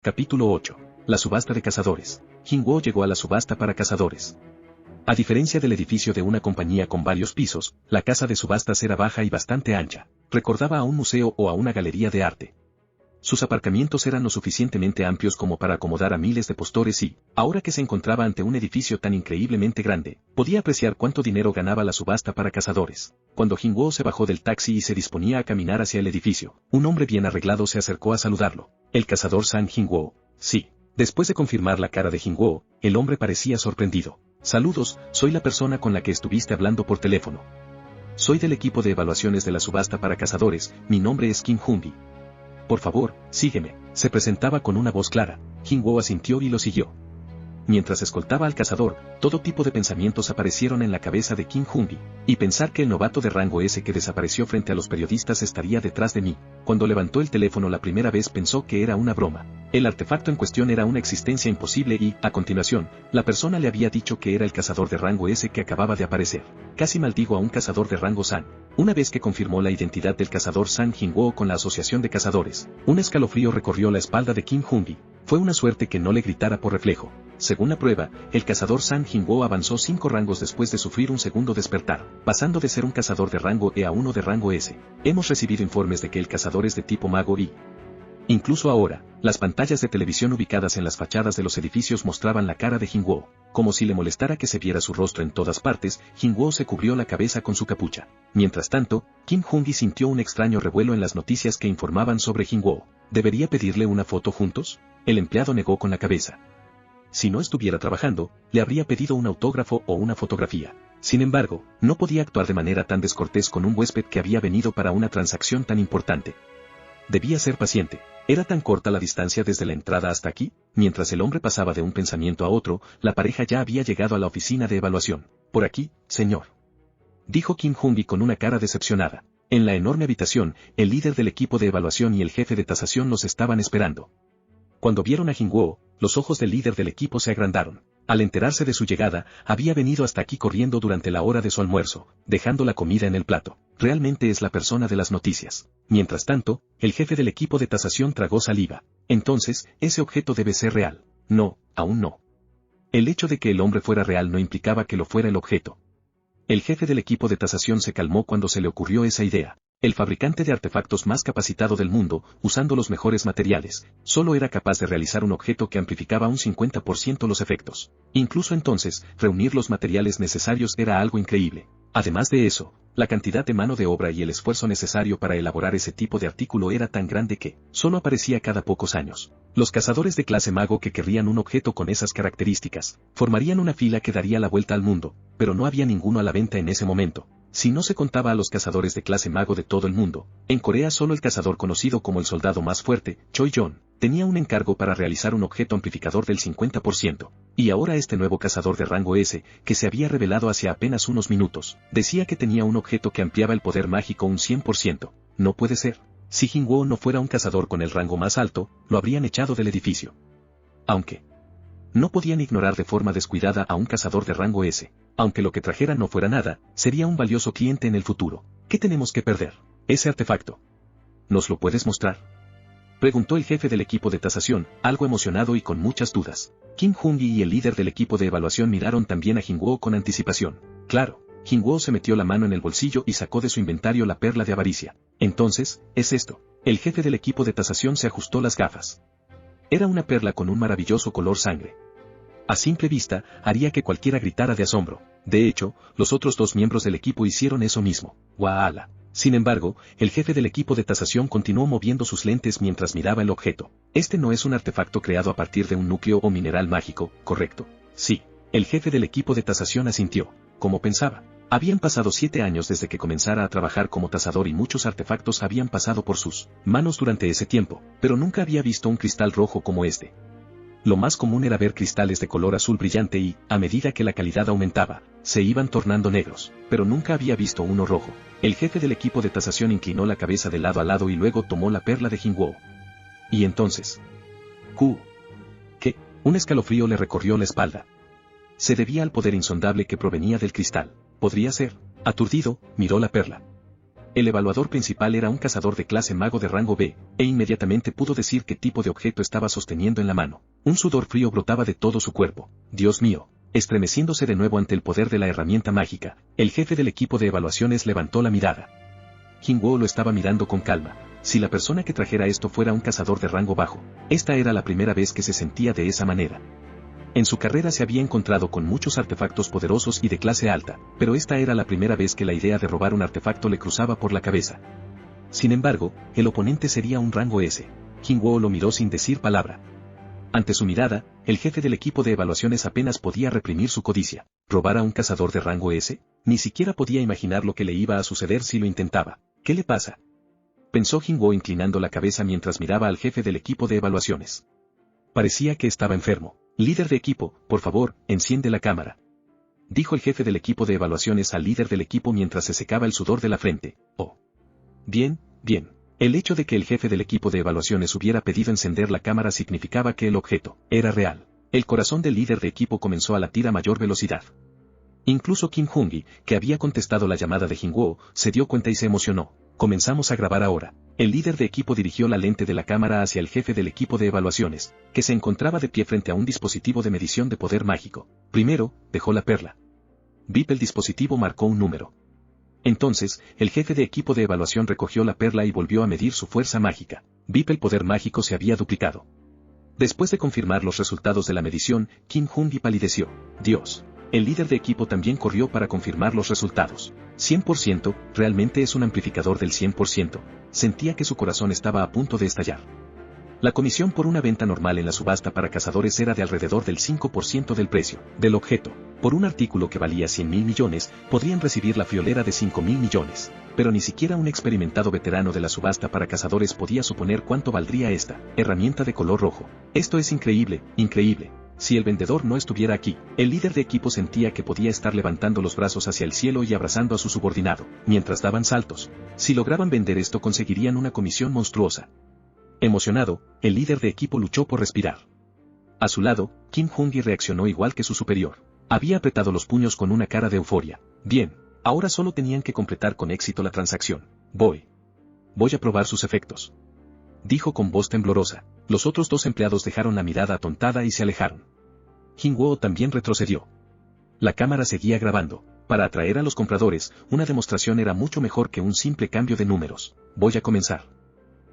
Capítulo 8. La subasta de cazadores. Jinwoo llegó a la subasta para cazadores. A diferencia del edificio de una compañía con varios pisos, la casa de subastas era baja y bastante ancha. Recordaba a un museo o a una galería de arte. Sus aparcamientos eran lo suficientemente amplios como para acomodar a miles de postores y, ahora que se encontraba ante un edificio tan increíblemente grande, podía apreciar cuánto dinero ganaba la subasta para cazadores. Cuando Jinwoo se bajó del taxi y se disponía a caminar hacia el edificio, un hombre bien arreglado se acercó a saludarlo. El cazador San Jinwoo. Sí. Después de confirmar la cara de Jinwoo, el hombre parecía sorprendido. Saludos, soy la persona con la que estuviste hablando por teléfono. Soy del equipo de evaluaciones de la subasta para cazadores, mi nombre es Kim Hunbi. Por favor, sígueme. Se presentaba con una voz clara. Jinwoo asintió y lo siguió. Mientras escoltaba al cazador, todo tipo de pensamientos aparecieron en la cabeza de Kim Hunbi. Y pensar que el novato de rango S que desapareció frente a los periodistas estaría detrás de mí. Cuando levantó el teléfono la primera vez pensó que era una broma. El artefacto en cuestión era una existencia imposible y, a continuación, la persona le había dicho que era el cazador de rango S que acababa de aparecer. Casi maldijo a un cazador de rango San. Una vez que confirmó la identidad del cazador San Jinwoo con la asociación de cazadores, un escalofrío recorrió la espalda de Kim Hunbi. Fue una suerte que no le gritara por reflejo. Según la prueba, el cazador San Jinwoo avanzó 5 rangos después de sufrir un segundo despertar, pasando de ser un cazador de rango E a uno de rango S. Hemos recibido informes de que el cazador es de tipo mago y... Incluso ahora, las pantallas de televisión ubicadas en las fachadas de los edificios mostraban la cara de Jinwoo. Como si le molestara que se viera su rostro en todas partes, Jinwoo se cubrió la cabeza con su capucha. Mientras tanto, Kim Hunbi sintió un extraño revuelo en las noticias que informaban sobre Jinwoo. ¿Debería pedirle una foto juntos? El empleado negó con la cabeza. Si no estuviera trabajando, le habría pedido un autógrafo o una fotografía. Sin embargo, no podía actuar de manera tan descortés con un huésped que había venido para una transacción tan importante. Debía ser paciente. ¿Era tan corta la distancia desde la entrada hasta aquí? Mientras el hombre pasaba de un pensamiento a otro, la pareja ya había llegado a la oficina de evaluación. Por aquí, señor. Dijo Kim Hunbi con una cara decepcionada. En la enorme habitación, el líder del equipo de evaluación y el jefe de tasación los estaban esperando. Cuando vieron a Jinwoo, los ojos del líder del equipo se agrandaron. Al enterarse de su llegada, había venido hasta aquí corriendo durante la hora de su almuerzo, dejando la comida en el plato. Realmente es la persona de las noticias. Mientras tanto, el jefe del equipo de tasación tragó saliva. Entonces, ese objeto debe ser real. No, aún no. El hecho de que el hombre fuera real no implicaba que lo fuera el objeto. El jefe del equipo de tasación se calmó cuando se le ocurrió esa idea. El fabricante de artefactos más capacitado del mundo, usando los mejores materiales, solo era capaz de realizar un objeto que amplificaba un 50% los efectos. Incluso entonces, reunir los materiales necesarios era algo increíble. Además de eso, la cantidad de mano de obra y el esfuerzo necesario para elaborar ese tipo de artículo era tan grande que solo aparecía cada pocos años. Los cazadores de clase mago que querrían un objeto con esas características, formarían una fila que daría la vuelta al mundo, pero no había ninguno a la venta en ese momento. Si no se contaba a los cazadores de clase mago de todo el mundo, en Corea solo el cazador conocido como el soldado más fuerte, Choi Jon, tenía un encargo para realizar un objeto amplificador del 50%. Y ahora este nuevo cazador de rango S, que se había revelado hace apenas unos minutos, decía que tenía un objeto que ampliaba el poder mágico un 100%. No puede ser. Si Jinwoo no fuera un cazador con el rango más alto, lo habrían echado del edificio. Aunque no podían ignorar de forma descuidada a un cazador de rango S. Aunque lo que trajera no fuera nada, sería un valioso cliente en el futuro. ¿Qué tenemos que perder? Ese artefacto. ¿Nos lo puedes mostrar?, preguntó el jefe del equipo de tasación, algo emocionado y con muchas dudas. Kim Hunbi y el líder del equipo de evaluación miraron también a Jinwoo con anticipación. Claro. Jinwoo se metió la mano en el bolsillo y sacó de su inventario la perla de avaricia. Entonces, es esto. El jefe del equipo de tasación se ajustó las gafas. Era una perla con un maravilloso color sangre. A simple vista, haría que cualquiera gritara de asombro. De hecho, los otros 2 miembros del equipo hicieron eso mismo. ¡Waala! Sin embargo, el jefe del equipo de tasación continuó moviendo sus lentes mientras miraba el objeto. Este no es un artefacto creado a partir de un núcleo o mineral mágico, ¿correcto? Sí. El jefe del equipo de tasación asintió. Como pensaba. Habían pasado 7 años desde que comenzara a trabajar como tasador y muchos artefactos habían pasado por sus manos durante ese tiempo, pero nunca había visto un cristal rojo como este. Lo más común era ver cristales de color azul brillante y, a medida que la calidad aumentaba, se iban tornando negros, pero nunca había visto uno rojo. El jefe del equipo de tasación inclinó la cabeza de lado a lado y luego tomó la perla de Jinwoo. Y entonces... ¿Qué? Un escalofrío le recorrió la espalda. Se debía al poder insondable que provenía del cristal. ¿Podría ser? Aturdido, miró la perla. El evaluador principal era un cazador de clase mago de rango B, e inmediatamente pudo decir qué tipo de objeto estaba sosteniendo en la mano. Un sudor frío brotaba de todo su cuerpo. Dios mío. Estremeciéndose de nuevo ante el poder de la herramienta mágica, el jefe del equipo de evaluaciones levantó la mirada. Jingwo lo estaba mirando con calma. Si la persona que trajera esto fuera un cazador de rango bajo, esta era la primera vez que se sentía de esa manera. En su carrera se había encontrado con muchos artefactos poderosos y de clase alta, pero esta era la primera vez que la idea de robar un artefacto le cruzaba por la cabeza. Sin embargo, el oponente sería un rango S. Jingwo lo miró sin decir palabra. Ante su mirada, el jefe del equipo de evaluaciones apenas podía reprimir su codicia. ¿Robar a un cazador de rango S? Ni siquiera podía imaginar lo que le iba a suceder si lo intentaba. ¿Qué le pasa?, pensó Jingwo inclinando la cabeza mientras miraba al jefe del equipo de evaluaciones. Parecía que estaba enfermo. Líder de equipo, por favor, enciende la cámara, dijo el jefe del equipo de evaluaciones al líder del equipo mientras se secaba el sudor de la frente. Oh. Bien, bien. El hecho de que el jefe del equipo de evaluaciones hubiera pedido encender la cámara significaba que el objeto era real. El corazón del líder de equipo comenzó a latir a mayor velocidad. Incluso Kim Hungi, que había contestado la llamada de Jingwo, se dio cuenta y se emocionó. Comenzamos a grabar ahora. El líder de equipo dirigió la lente de la cámara hacia el jefe del equipo de evaluaciones, que se encontraba de pie frente a un dispositivo de medición de poder mágico. Primero, dejó la perla. Bip, el dispositivo marcó un número. Entonces, el jefe de equipo de evaluación recogió la perla y volvió a medir su fuerza mágica. Bip, el poder mágico se había duplicado. Después de confirmar los resultados de la medición, Kim Hungi palideció. Dios. El líder de equipo también corrió para confirmar los resultados. 100%, realmente es un amplificador del 100%. Sentía que su corazón estaba a punto de estallar. La comisión por una venta normal en la subasta para cazadores era de alrededor del 5% del precio del objeto. Por un artículo que valía 100.000 millones, podrían recibir la friolera de 5.000 millones. Pero ni siquiera un experimentado veterano de la subasta para cazadores podía suponer cuánto valdría esta herramienta de color rojo. Esto es increíble, increíble. Si el vendedor no estuviera aquí, el líder de equipo sentía que podía estar levantando los brazos hacia el cielo y abrazando a su subordinado, mientras daban saltos. Si lograban vender esto conseguirían una comisión monstruosa. Emocionado, el líder de equipo luchó por respirar. A su lado, Kim Hungi reaccionó igual que su superior. Había apretado los puños con una cara de euforia. Bien, ahora solo tenían que completar con éxito la transacción. Voy a probar sus efectos, dijo con voz temblorosa. Los otros dos empleados dejaron la mirada atontada y se alejaron. Jingwo también retrocedió. La cámara seguía grabando. Para atraer a los compradores, una demostración era mucho mejor que un simple cambio de números. Voy a comenzar,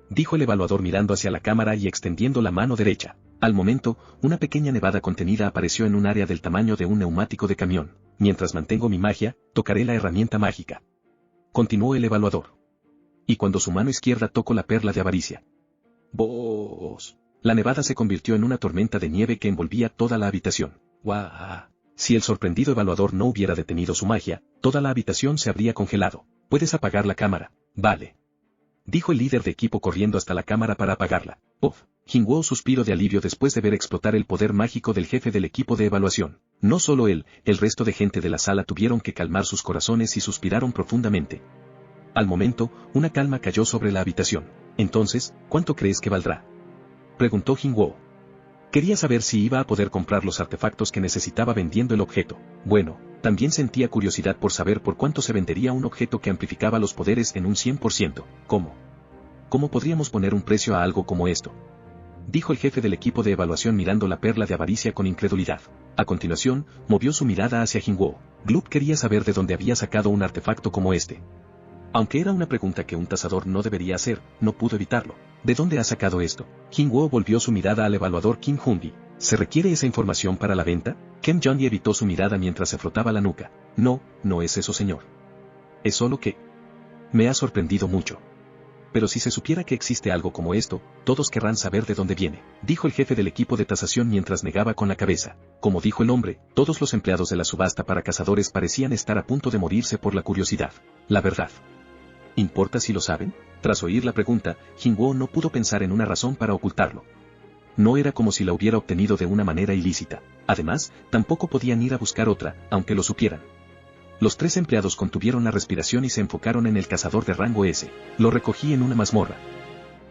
dijo el evaluador mirando hacia la cámara y extendiendo la mano derecha. Al momento, una pequeña nevada contenida apareció en un área del tamaño de un neumático de camión. Mientras mantengo mi magia, tocaré la herramienta mágica, continuó el evaluador. Y cuando su mano izquierda tocó la perla de avaricia, ¡Vos! La nevada se convirtió en una tormenta de nieve que envolvía toda la habitación. ¡Guau! Si el sorprendido evaluador no hubiera detenido su magia, toda la habitación se habría congelado. ¿Puedes apagar la cámara? Vale, dijo el líder de equipo corriendo hasta la cámara para apagarla. ¡Uf! Jingwo suspiró de alivio después de ver explotar el poder mágico del jefe del equipo de evaluación. No solo él, el resto de gente de la sala tuvieron que calmar sus corazones y suspiraron profundamente. Al momento, una calma cayó sobre la habitación. Entonces, ¿cuánto crees que valdrá?, preguntó Jingwo. Quería saber si iba a poder comprar los artefactos que necesitaba vendiendo el objeto. Bueno, también sentía curiosidad por saber por cuánto se vendería un objeto que amplificaba los poderes en un 100%. ¿Cómo podríamos poner un precio a algo como esto?, dijo el jefe del equipo de evaluación mirando la perla de avaricia con incredulidad. A continuación, movió su mirada hacia Jingwo. Gloop quería saber de dónde había sacado un artefacto como este. Aunque era una pregunta que un tasador no debería hacer, no pudo evitarlo. ¿De dónde ha sacado esto? Jingwo volvió su mirada al evaluador Kim Hungi. ¿Se requiere esa información para la venta? Kim Jong-gi evitó su mirada mientras se frotaba la nuca. No es eso, señor. Es solo que me ha sorprendido mucho. Pero si se supiera que existe algo como esto, todos querrán saber de dónde viene, dijo el jefe del equipo de tasación mientras negaba con la cabeza. Como dijo el hombre, todos los empleados de la subasta para cazadores parecían estar a punto de morirse por la curiosidad. La verdad. ¿Importa si lo saben? Tras oír la pregunta, Jingwo no pudo pensar en una razón para ocultarlo. No era como si la hubiera obtenido de una manera ilícita. Además, tampoco podían ir a buscar otra, aunque lo supieran. Los tres empleados contuvieron la respiración y se enfocaron en el cazador de rango S. Lo recogí en una mazmorra,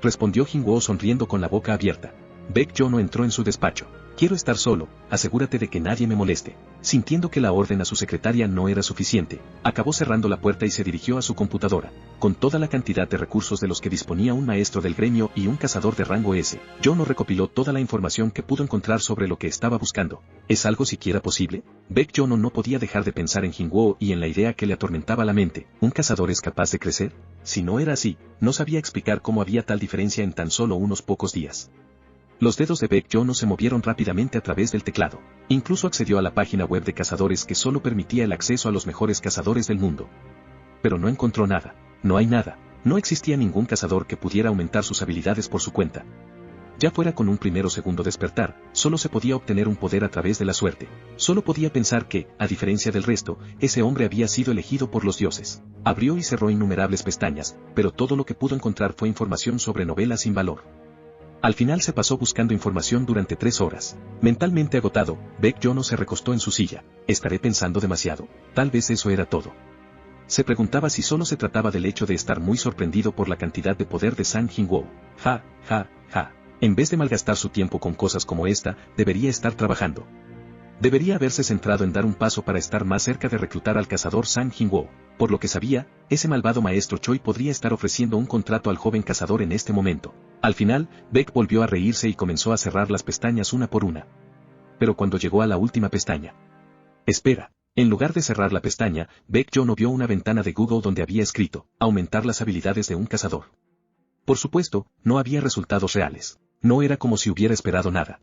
respondió Jingwo sonriendo con la boca abierta. Baek Joon-ho entró en su despacho. Quiero estar solo, asegúrate de que nadie me moleste. Sintiendo que la orden a su secretaria no era suficiente, acabó cerrando la puerta y se dirigió a su computadora. Con toda la cantidad de recursos de los que disponía un maestro del gremio y un cazador de rango S, Joon-ho recopiló toda la información que pudo encontrar sobre lo que estaba buscando. ¿Es algo siquiera posible? Baek Joon-ho no podía dejar de pensar en Jin-woo y en la idea que le atormentaba la mente. ¿Un cazador es capaz de crecer? Si no era así, no sabía explicar cómo había tal diferencia en tan solo unos pocos días. Los dedos de Baek Joon-ho se movieron rápidamente a través del teclado. Incluso accedió a la página web de cazadores que solo permitía el acceso a los mejores cazadores del mundo. Pero no encontró nada. No hay nada. No existía ningún cazador que pudiera aumentar sus habilidades por su cuenta. Ya fuera con un primero o segundo despertar, solo se podía obtener un poder a través de la suerte. Solo podía pensar que, a diferencia del resto, ese hombre había sido elegido por los dioses. Abrió y cerró innumerables pestañas, pero todo lo que pudo encontrar fue información sobre novelas sin valor. Al final se pasó buscando información durante 3 horas. Mentalmente agotado, Baek Joon-ho se recostó en su silla. ¿Estaré pensando demasiado? Tal vez eso era todo. Se preguntaba si solo se trataba del hecho de estar muy sorprendido por la cantidad de poder de Sang Jin-woo. Ja, ja, ja. En vez de malgastar su tiempo con cosas como esta, debería estar trabajando. Debería haberse centrado en dar un paso para estar más cerca de reclutar al cazador Sang Jin-woo. Por lo que sabía, ese malvado maestro Choi podría estar ofreciendo un contrato al joven cazador en este momento. Al final, Baek volvió a reírse y comenzó a cerrar las pestañas una por una. Pero cuando llegó a la última pestaña. Espera. En lugar de cerrar la pestaña, Baek Joon-ho vio una ventana de Google donde había escrito, aumentar las habilidades de un cazador. Por supuesto, no había resultados reales. No era como si hubiera esperado nada.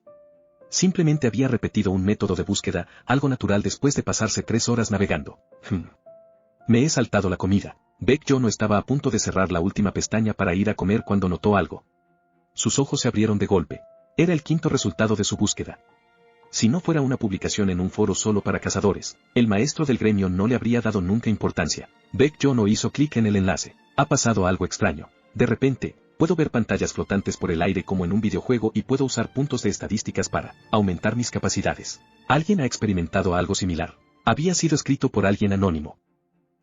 Simplemente había repetido un método de búsqueda, algo natural después de pasarse 3 horas navegando. Me he saltado la comida. Baek Joon-ho estaba a punto de cerrar la última pestaña para ir a comer cuando notó algo. Sus ojos se abrieron de golpe. Era el 5.º resultado de su búsqueda. Si no fuera una publicación en un foro solo para cazadores, el maestro del gremio no le habría dado nunca importancia. Baek Joon-ho hizo clic en el enlace. Ha pasado algo extraño. De repente, puedo ver pantallas flotantes por el aire como en un videojuego y puedo usar puntos de estadísticas para aumentar mis capacidades. ¿Alguien ha experimentado algo similar? Había sido escrito por alguien anónimo.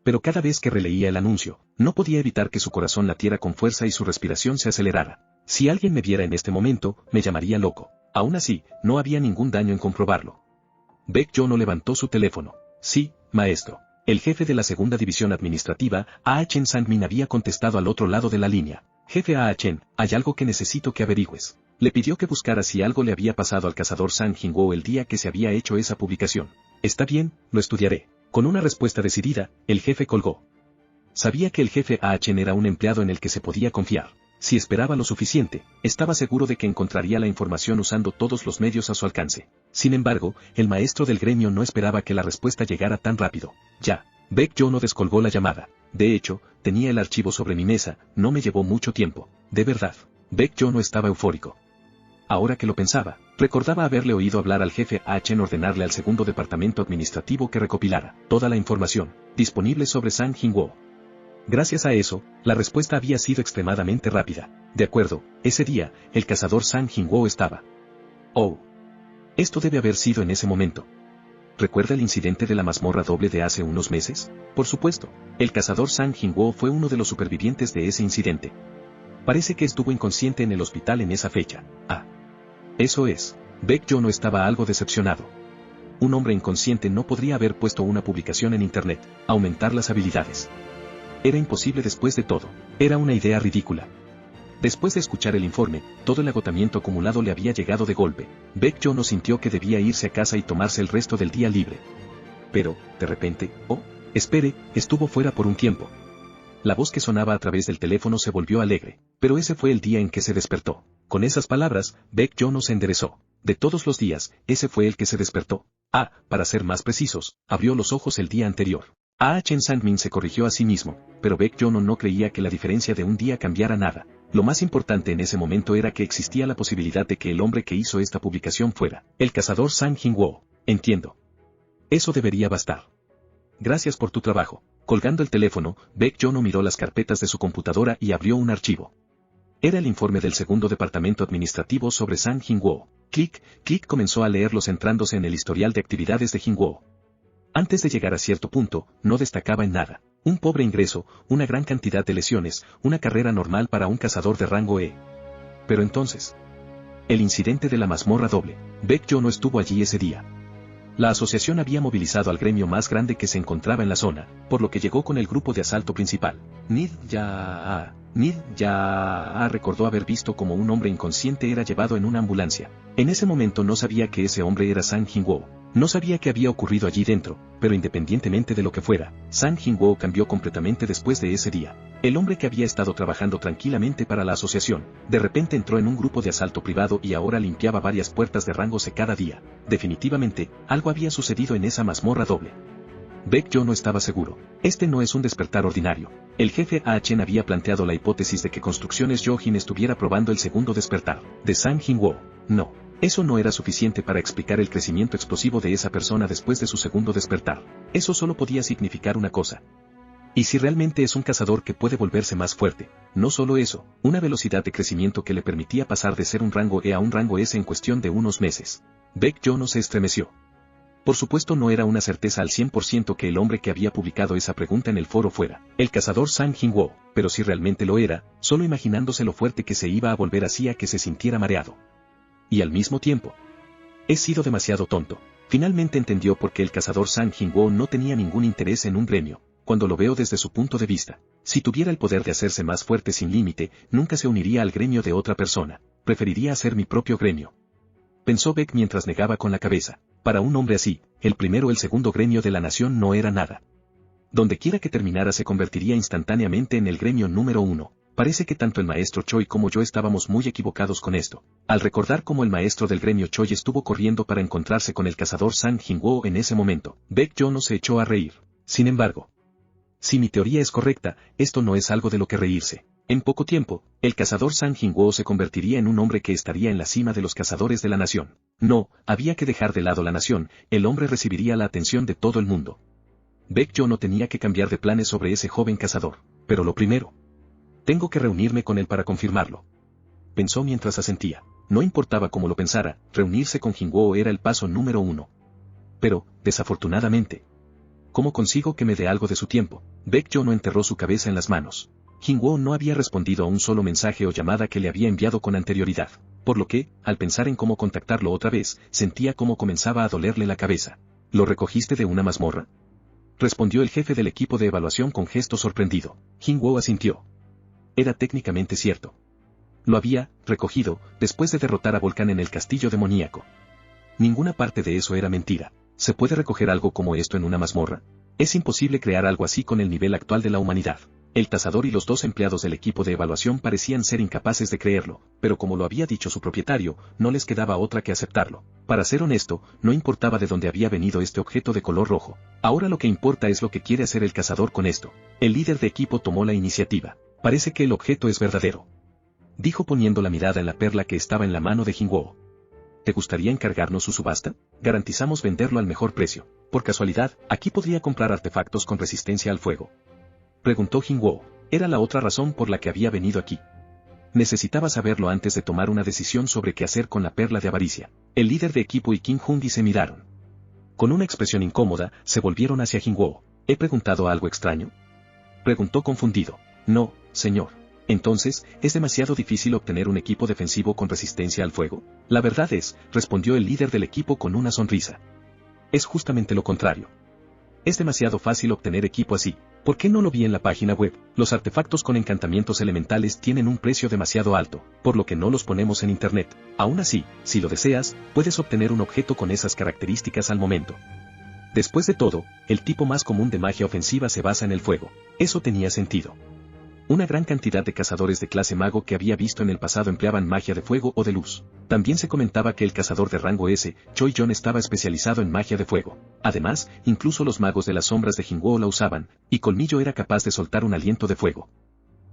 Pero cada vez que releía el anuncio, no podía evitar que su corazón latiera con fuerza y su respiración se acelerara. Si alguien me viera en este momento, me llamaría loco. Aún así, no había ningún daño en comprobarlo. Baek Joon-ho levantó su teléfono. Sí, maestro. El jefe de la segunda división administrativa, Ah-chen Sang-min, había contestado al otro lado de la línea. Jefe Ah-chen, hay algo que necesito que averigües. Le pidió que buscara si algo le había pasado al cazador Sang Jin-woo el día que se había hecho esa publicación. Está bien, lo estudiaré. Con una respuesta decidida, el jefe colgó. Sabía que el jefe Ah-chen era un empleado en el que se podía confiar. Si esperaba lo suficiente, estaba seguro de que encontraría la información usando todos los medios a su alcance. Sin embargo, el maestro del gremio no esperaba que la respuesta llegara tan rápido. Ya. Baek Joon-ho descolgó la llamada. De hecho, tenía el archivo sobre mi mesa, no me llevó mucho tiempo. De verdad. Baek Joon-ho estaba eufórico. Ahora que lo pensaba, recordaba haberle oído hablar al jefe Ah-chen ordenarle al segundo departamento administrativo que recopilara toda la información disponible sobre Sang Jin-woo. Gracias a eso, la respuesta había sido extremadamente rápida. De acuerdo, ese día, el cazador Sang Jin-woo estaba. Oh. Esto debe haber sido en ese momento. ¿Recuerda el incidente de la mazmorra doble de hace unos meses? Por supuesto, el cazador Sang Jin-woo fue uno de los supervivientes de ese incidente. Parece que estuvo inconsciente en el hospital en esa fecha. Ah. Eso es. Baek Joon-ho estaba algo decepcionado. Un hombre inconsciente no podría haber puesto una publicación en internet, aumentar las habilidades. Era imposible después de todo. Era una idea ridícula. Después de escuchar el informe, todo el agotamiento acumulado le había llegado de golpe. Baek Joon-ho sintió que debía irse a casa y tomarse el resto del día libre. Pero, de repente, espere, estuvo fuera por un tiempo. La voz que sonaba a través del teléfono se volvió alegre, pero ese fue el día en que se despertó. Con esas palabras, Baek Joon-ho se enderezó. De todos los días, ese fue el que se despertó. Para ser más precisos, abrió los ojos el día anterior. Ah-chen Sang-min se corrigió a sí mismo, pero Baek Joon-ho no creía que la diferencia de un día cambiara nada. Lo más importante en ese momento era que existía la posibilidad de que el hombre que hizo esta publicación fuera el cazador Sang Jin-woo. Entiendo. Eso debería bastar. Gracias por tu trabajo. Colgando el teléfono, Baek Joon-ho miró las carpetas de su computadora y abrió un archivo. Era el informe del segundo departamento administrativo sobre Sang Jin-woo. Clic comenzó a leerlo centrándose en el historial de actividades de Jin-woo. Antes de llegar a cierto punto, no destacaba en nada. Un pobre ingreso, una gran cantidad de lesiones, una carrera normal para un cazador de rango E. Pero entonces, El incidente de la mazmorra doble. Baek Jo no estuvo allí ese día. La asociación había movilizado al gremio más grande que se encontraba en la zona, por lo que llegó con el grupo de asalto principal. Nid Ya recordó haber visto como un hombre inconsciente era llevado en una ambulancia. En ese momento no sabía que ese hombre era Sang Jin-woo. No sabía qué había ocurrido allí dentro, pero independientemente de lo que fuera, Sang Jin-woo cambió completamente después de ese día. El hombre que había estado trabajando tranquilamente para la asociación, de repente entró en un grupo de asalto privado y ahora limpiaba varias puertas de rango C cada día. Definitivamente, algo había sucedido en esa mazmorra doble. Baek Jo no estaba seguro. Este no es un despertar ordinario. El jefe Ah-chen había planteado la hipótesis de que Construcciones Yojin estuviera probando el segundo despertar de Sang Jin-woo. No. Eso no era suficiente para explicar el crecimiento explosivo de esa persona después de su segundo despertar. Eso solo podía significar una cosa. Y si realmente es un cazador que puede volverse más fuerte, no solo eso, una velocidad de crecimiento que le permitía pasar de ser un rango E a un rango S en cuestión de unos meses. Baek Jo no se estremeció. Por supuesto no era una certeza al 100% que el hombre que había publicado esa pregunta en el foro fuera el cazador Sang Jin-woo, pero si realmente lo era, solo imaginándose lo fuerte que se iba a volver hacía que se sintiera mareado. Y al mismo tiempo, he sido demasiado tonto. Finalmente entendió por qué el cazador Sang Jin-woo no tenía ningún interés en un gremio. Cuando lo veo desde su punto de vista, si tuviera el poder de hacerse más fuerte sin límite, nunca se uniría al gremio de otra persona. Preferiría hacer mi propio gremio. Pensó Baek mientras negaba con la cabeza. Para un hombre así, el primero o el segundo gremio de la nación no era nada. Donde quiera que terminara se convertiría instantáneamente en el gremio número 1. Parece que tanto el maestro Choi como yo estábamos muy equivocados con esto. Al recordar cómo el maestro del gremio Choi estuvo corriendo para encontrarse con el cazador Sang Jin-woo en ese momento, Baek Jo no se echó a reír. Sin embargo, si mi teoría es correcta, esto no es algo de lo que reírse. En poco tiempo, el cazador Sang Jin-woo se convertiría en un hombre que estaría en la cima de los cazadores de la nación. No, había que dejar de lado la nación, el hombre recibiría la atención de todo el mundo. Baek Jo no tenía que cambiar de planes sobre ese joven cazador, pero lo primero, tengo que reunirme con él para confirmarlo. Pensó mientras asentía. No importaba cómo lo pensara, reunirse con Jin-woo era el paso número 1. Pero, desafortunadamente, ¿cómo consigo que me dé algo de su tiempo? Baek Jo no enterró su cabeza en las manos. Jin-woo no había respondido a un solo mensaje o llamada que le había enviado con anterioridad, por lo que, al pensar en cómo contactarlo otra vez, sentía cómo comenzaba a dolerle la cabeza. ¿Lo recogiste de una mazmorra?, respondió el jefe del equipo de evaluación con gesto sorprendido. Jin-woo asintió. Era técnicamente cierto. Lo había recogido después de derrotar a Volcán en el castillo demoníaco. Ninguna parte de eso era mentira. ¿Se puede recoger algo como esto en una mazmorra? Es imposible crear algo así con el nivel actual de la humanidad. El cazador y los dos empleados del equipo de evaluación parecían ser incapaces de creerlo, pero como lo había dicho su propietario, no les quedaba otra que aceptarlo. Para ser honesto, no importaba de dónde había venido este objeto de color rojo. Ahora lo que importa es lo que quiere hacer el cazador con esto. El líder de equipo tomó la iniciativa. Parece que el objeto es verdadero, dijo poniendo la mirada en la perla que estaba en la mano de Jin-woo. ¿Te gustaría encargarnos su subasta? Garantizamos venderlo al mejor precio. Por casualidad, aquí podría comprar artefactos con resistencia al fuego, preguntó Jin-woo. Era la otra razón por la que había venido aquí. Necesitaba saberlo antes de tomar una decisión sobre qué hacer con la perla de avaricia. El líder de equipo y Kim Hun-di se miraron. Con una expresión incómoda, se volvieron hacia Jin-woo. ¿He preguntado algo extraño?, preguntó confundido. No, señor. Entonces, ¿es demasiado difícil obtener un equipo defensivo con resistencia al fuego? La verdad es, respondió el líder del equipo con una sonrisa. Es justamente lo contrario. Es demasiado fácil obtener equipo así. ¿Por qué no lo vi en la página web? Los artefactos con encantamientos elementales tienen un precio demasiado alto, por lo que no los ponemos en internet. Aún así, si lo deseas, puedes obtener un objeto con esas características al momento. Después de todo, el tipo más común de magia ofensiva se basa en el fuego. Eso tenía sentido. Una gran cantidad de cazadores de clase mago que había visto en el pasado empleaban magia de fuego o de luz. También se comentaba que el cazador de rango S, Choi Jon, estaba especializado en magia de fuego. Además, incluso los magos de las sombras de Jin-woo la usaban, y Colmillo era capaz de soltar un aliento de fuego.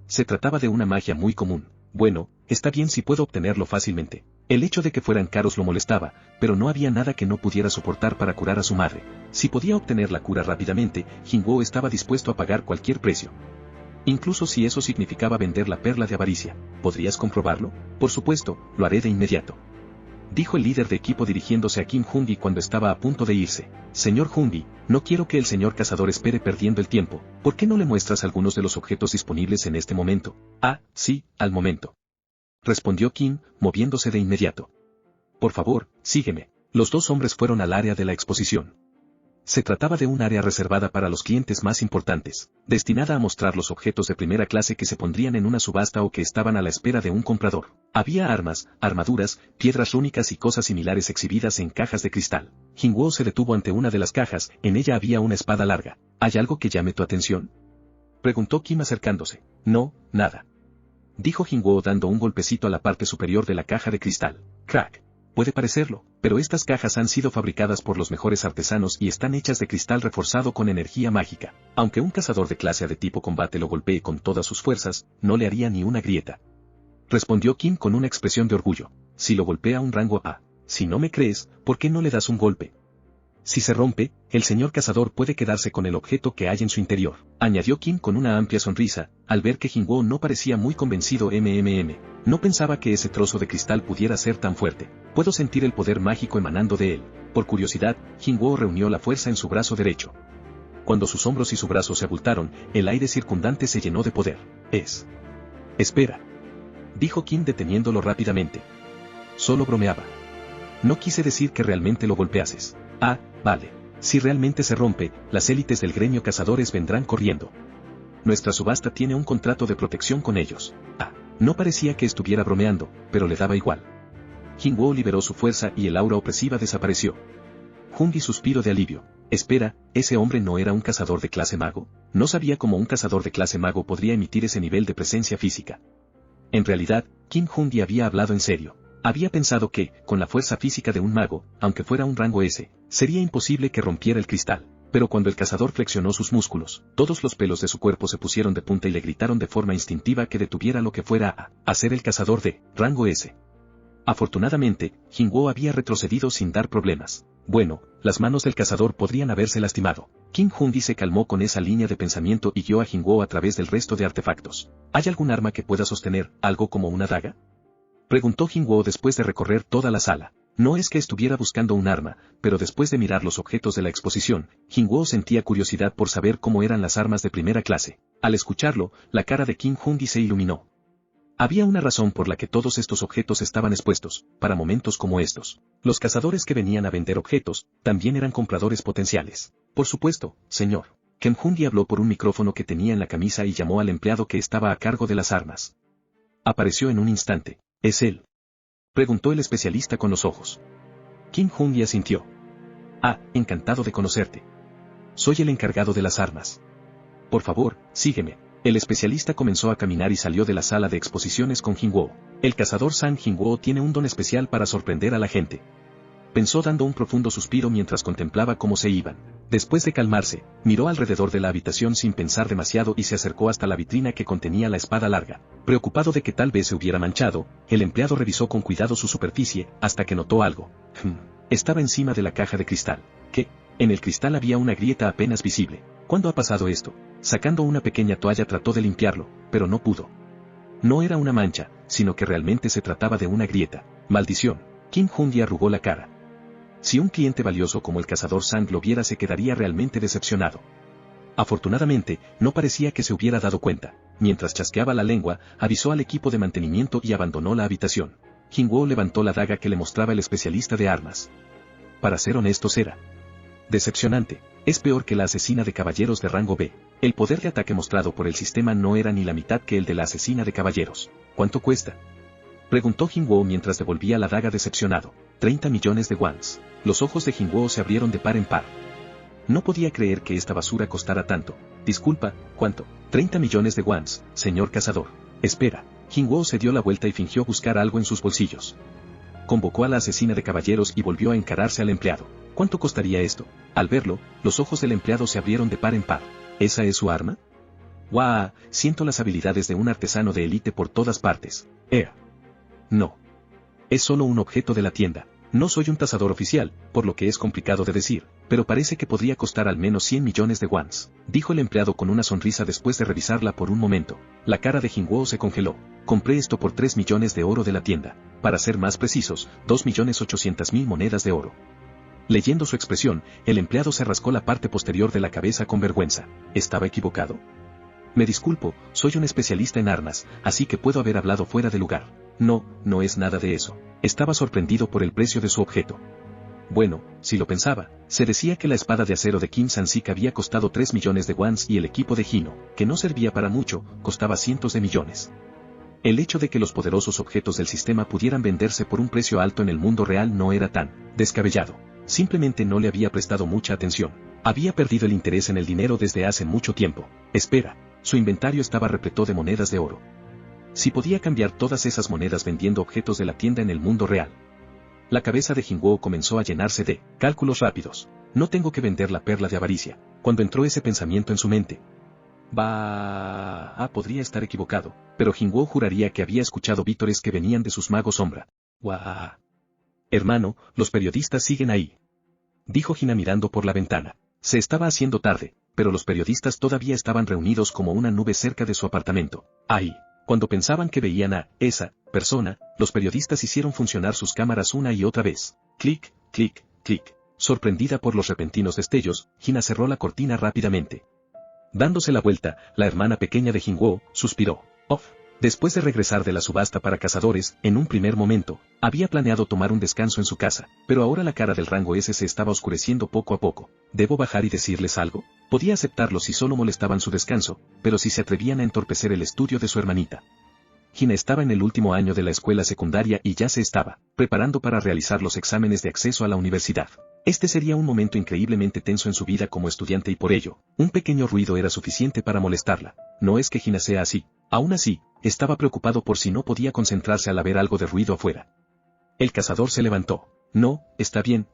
Se trataba de una magia muy común. Bueno, está bien si puedo obtenerlo fácilmente. El hecho de que fueran caros lo molestaba, pero no había nada que no pudiera soportar para curar a su madre. Si podía obtener la cura rápidamente, Jin-woo estaba dispuesto a pagar cualquier precio. Incluso si eso significaba vender la perla de avaricia. ¿Podrías comprobarlo? Por supuesto, lo haré de inmediato, dijo el líder de equipo dirigiéndose a Kim Hun-di cuando estaba a punto de irse. Señor Hun-di, no quiero que el señor cazador espere perdiendo el tiempo. ¿Por qué no le muestras algunos de los objetos disponibles en este momento? Ah, sí, al momento. respondió Kim, moviéndose de inmediato. Por favor, sígueme. Los dos hombres fueron al área de la exposición. Se trataba de un área reservada para los clientes más importantes, destinada a mostrar los objetos de primera clase que se pondrían en una subasta o que estaban a la espera de un comprador. Había armas, armaduras, piedras rúnicas y cosas similares exhibidas en cajas de cristal. Jingwoo se detuvo ante una de las cajas, en ella había una espada larga. ¿Hay algo que llame tu atención?, preguntó Kim acercándose. No, nada, dijo Jingwoo dando un golpecito a la parte superior de la caja de cristal. Crack. Puede parecerlo, pero estas cajas han sido fabricadas por los mejores artesanos y están hechas de cristal reforzado con energía mágica. Aunque un cazador de clase A de tipo combate lo golpee con todas sus fuerzas, no le haría ni una grieta, respondió Kim con una expresión de orgullo. Si lo golpea un rango A. Si no me crees, ¿por qué no le das un golpe? Si se rompe, el señor cazador puede quedarse con el objeto que hay en su interior, añadió Kim con una amplia sonrisa, al ver que Jingwoo no parecía muy convencido. No pensaba que ese trozo de cristal pudiera ser tan fuerte. Puedo sentir el poder mágico emanando de él. Por curiosidad, Jingwoo reunió la fuerza en su brazo derecho. Cuando sus hombros y su brazo se abultaron, el aire circundante se llenó de poder. Espera, dijo Kim deteniéndolo rápidamente. Solo bromeaba. No quise decir que realmente lo golpeases. Ah, vale. Si realmente se rompe, las élites del gremio cazadores vendrán corriendo. Nuestra subasta tiene un contrato de protección con ellos. No parecía que estuviera bromeando, pero le daba igual. Jingwoo liberó su fuerza y el aura opresiva desapareció. Jungi suspiró de alivio. Espera, ¿ese hombre no era un cazador de clase mago? No sabía cómo un cazador de clase mago podría emitir ese nivel de presencia física. En realidad, Kim Jungi había hablado en serio. Había pensado que, con la fuerza física de un mago, aunque fuera un rango S, sería imposible que rompiera el cristal. Pero cuando el cazador flexionó sus músculos, todos los pelos de su cuerpo se pusieron de punta y le gritaron de forma instintiva que detuviera lo que fuera a ser el cazador de rango S. Afortunadamente, Jingwoo había retrocedido sin dar problemas. Bueno, las manos del cazador podrían haberse lastimado. Kim Jungi se calmó con esa línea de pensamiento y guió a Jingwoo a través del resto de artefactos. ¿Hay algún arma que pueda sostener, algo como una daga?, preguntó Jingwoo después de recorrer toda la sala. No es que estuviera buscando un arma, pero después de mirar los objetos de la exposición, Jingwoo sentía curiosidad por saber cómo eran las armas de primera clase. Al escucharlo, la cara de Kim Jungi se iluminó. Había una razón por la que todos estos objetos estaban expuestos, para momentos como estos. Los cazadores que venían a vender objetos, también eran compradores potenciales. Por supuesto, señor. Kim Jungi habló por un micrófono que tenía en la camisa y llamó al empleado que estaba a cargo de las armas. Apareció en un instante. ¿Es él?, preguntó el especialista con los ojos. Kim Jungi asintió. Encantado de conocerte. Soy el encargado de las armas. Por favor, sígueme. El especialista comenzó a caminar y salió de la sala de exposiciones con Jingwoo. El cazador Sang Jingwoo tiene un don especial para sorprender a la gente, pensó dando un profundo suspiro mientras contemplaba cómo se iban. Después de calmarse, miró alrededor de la habitación sin pensar demasiado y se acercó hasta la vitrina que contenía la espada larga. Preocupado de que tal vez se hubiera manchado, el empleado revisó con cuidado su superficie, hasta que notó algo. Estaba encima de la caja de cristal. ¿Qué? En el cristal había una grieta apenas visible. ¿Cuándo ha pasado esto? Sacando una pequeña toalla trató de limpiarlo, pero no pudo. No era una mancha, sino que realmente se trataba de una grieta. Maldición. Kim Jungi arrugó la cara. Si un cliente valioso como el cazador Sang lo viera se quedaría realmente decepcionado. Afortunadamente, no parecía que se hubiera dado cuenta. Mientras chasqueaba la lengua, avisó al equipo de mantenimiento y abandonó la habitación. Jingwoo levantó la daga que le mostraba el especialista de armas. Para ser honestos era decepcionante. Es peor que la asesina de caballeros de rango B. El poder de ataque mostrado por el sistema no era ni la mitad que el de la asesina de caballeros. ¿Cuánto cuesta?, preguntó Jingwoo mientras devolvía la daga decepcionado. 30 millones de wons. Los ojos de Jingwoo se abrieron de par en par. No podía creer que esta basura costara tanto. Disculpa, ¿cuánto? 30 millones de wons, señor cazador. Espera. Jingwoo se dio la vuelta y fingió buscar algo en sus bolsillos. Convocó a la asesina de caballeros y volvió a encararse al empleado. ¿Cuánto costaría esto? Al verlo, los ojos del empleado se abrieron de par en par. ¿Esa es su arma? ¡Guau! Siento las habilidades de un artesano de élite por todas partes. No. Es solo un objeto de la tienda. No soy un tasador oficial, por lo que es complicado de decir, pero parece que podría costar al menos 100 millones de wons, dijo el empleado con una sonrisa después de revisarla por un momento. La cara de Jingwoo se congeló. Compré esto por 3 millones de oro de la tienda. Para ser más precisos, 2.800.000 monedas de oro. Leyendo su expresión, el empleado se rascó la parte posterior de la cabeza con vergüenza. ¿Estaba equivocado? Me disculpo, soy un especialista en armas, así que puedo haber hablado fuera de lugar. No, no es nada de eso. Estaba sorprendido por el precio de su objeto. Bueno, si lo pensaba, se decía que la espada de acero de Kim San-sik había costado 3 millones de wons y el equipo de Hino, que no servía para mucho, costaba cientos de millones. El hecho de que los poderosos objetos del sistema pudieran venderse por un precio alto en el mundo real no era tan descabellado. Simplemente no le había prestado mucha atención. Había perdido el interés en el dinero desde hace mucho tiempo. Espera, su inventario estaba repleto de monedas de oro. Si podía cambiar todas esas monedas vendiendo objetos de la tienda en el mundo real. La cabeza de Jinwoo comenzó a llenarse de cálculos rápidos. No tengo que vender la perla de avaricia. Cuando entró ese pensamiento en su mente. Podría estar equivocado, pero Jinwoo juraría que había escuchado vítores que venían de sus magos sombra. Hermano, los periodistas siguen ahí. Dijo Hina mirando por la ventana. Se estaba haciendo tarde, pero los periodistas todavía estaban reunidos como una nube cerca de su apartamento. Ahí. Cuando pensaban que veían a esa persona, los periodistas hicieron funcionar sus cámaras una y otra vez. Clic, clic, clic. Sorprendida por los repentinos destellos, Hina cerró la cortina rápidamente. Dándose la vuelta, la hermana pequeña de Jinwoo suspiró. Después de regresar de la subasta para cazadores, en un primer momento, había planeado tomar un descanso en su casa, pero ahora la cara del rango S se estaba oscureciendo poco a poco. ¿Debo bajar y decirles algo? Podía aceptarlo si solo molestaban su descanso, pero si se atrevían a entorpecer el estudio de su hermanita. Hina estaba en el último año de la escuela secundaria y ya se estaba preparando para realizar los exámenes de acceso a la universidad. Este sería un momento increíblemente tenso en su vida como estudiante y por ello, un pequeño ruido era suficiente para molestarla. No es que Hina sea así. Aún así, estaba preocupado por si no podía concentrarse al haber algo de ruido afuera. El cazador se levantó. No, está bien,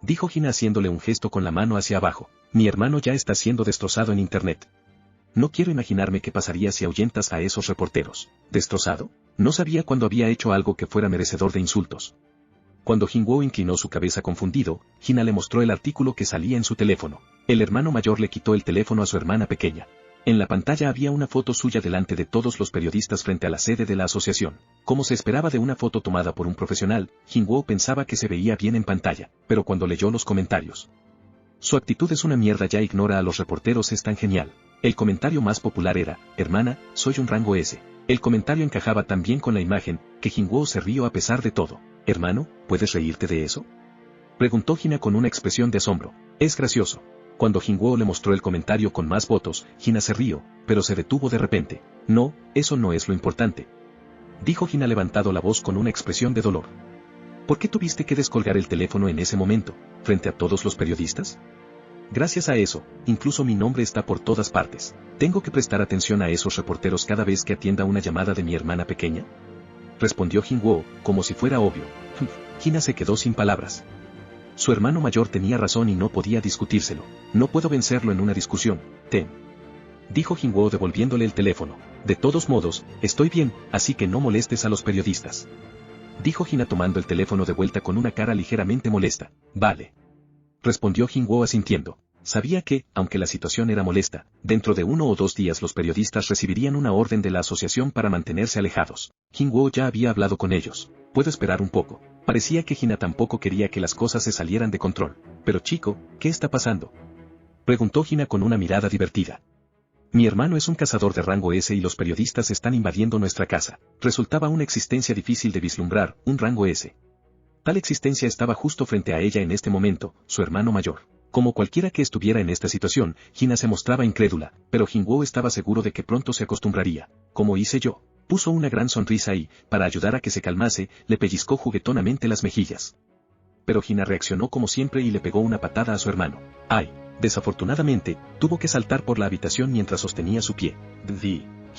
dijo Hina haciéndole un gesto con la mano hacia abajo. Mi hermano ya está siendo destrozado en internet. No quiero imaginarme qué pasaría si ahuyentas a esos reporteros. ¿Destrozado? No sabía cuándo había hecho algo que fuera merecedor de insultos. Cuando Jinwoo inclinó su cabeza confundido, Hina le mostró el artículo que salía en su teléfono. El hermano mayor le quitó el teléfono a su hermana pequeña. En la pantalla había una foto suya delante de todos los periodistas frente a la sede de la asociación. Como se esperaba de una foto tomada por un profesional, Jinwoo pensaba que se veía bien en pantalla, pero cuando leyó los comentarios. Su actitud es una mierda, ya ignora a los reporteros, es tan genial. El comentario más popular era, hermana, soy un rango S. El comentario encajaba tan bien con la imagen, que Jinwoo se rió a pesar de todo. Hermano, ¿puedes reírte de eso? Preguntó Hina con una expresión de asombro. Es gracioso. Cuando Jinwoo le mostró el comentario con más votos, Hina se rió, pero se detuvo de repente. No, eso no es lo importante. Dijo Hina levantando la voz con una expresión de dolor. ¿Por qué tuviste que descolgar el teléfono en ese momento, frente a todos los periodistas? Gracias a eso, incluso mi nombre está por todas partes. ¿Tengo que prestar atención a esos reporteros cada vez que atienda una llamada de mi hermana pequeña? Respondió Jinwoo, como si fuera obvio. Hina se quedó sin palabras. Su hermano mayor tenía razón y no podía discutírselo. No puedo vencerlo en una discusión. Dijo Jinwoo devolviéndole el teléfono. De todos modos, estoy bien, así que no molestes a los periodistas. Dijo Hina tomando el teléfono de vuelta con una cara ligeramente molesta. Vale. Respondió Jinwoo asintiendo. Sabía que, aunque la situación era molesta, dentro de 1 o 2 días los periodistas recibirían una orden de la asociación para mantenerse alejados. Jinwoo ya había hablado con ellos. Puedo esperar un poco. Parecía que Hina tampoco quería que las cosas se salieran de control. Pero chico, ¿qué está pasando? Preguntó Hina con una mirada divertida. Mi hermano es un cazador de rango S y los periodistas están invadiendo nuestra casa. Resultaba una existencia difícil de vislumbrar, un rango S. Tal existencia estaba justo frente a ella en este momento, su hermano mayor. Como cualquiera que estuviera en esta situación, Hina se mostraba incrédula, pero Jinwoo estaba seguro de que pronto se acostumbraría. Como hice yo. Puso una gran sonrisa y, para ayudar a que se calmase, le pellizcó juguetonamente las mejillas. Pero Hina reaccionó como siempre y le pegó una patada a su hermano. ¡Ay! Desafortunadamente, tuvo que saltar por la habitación mientras sostenía su pie.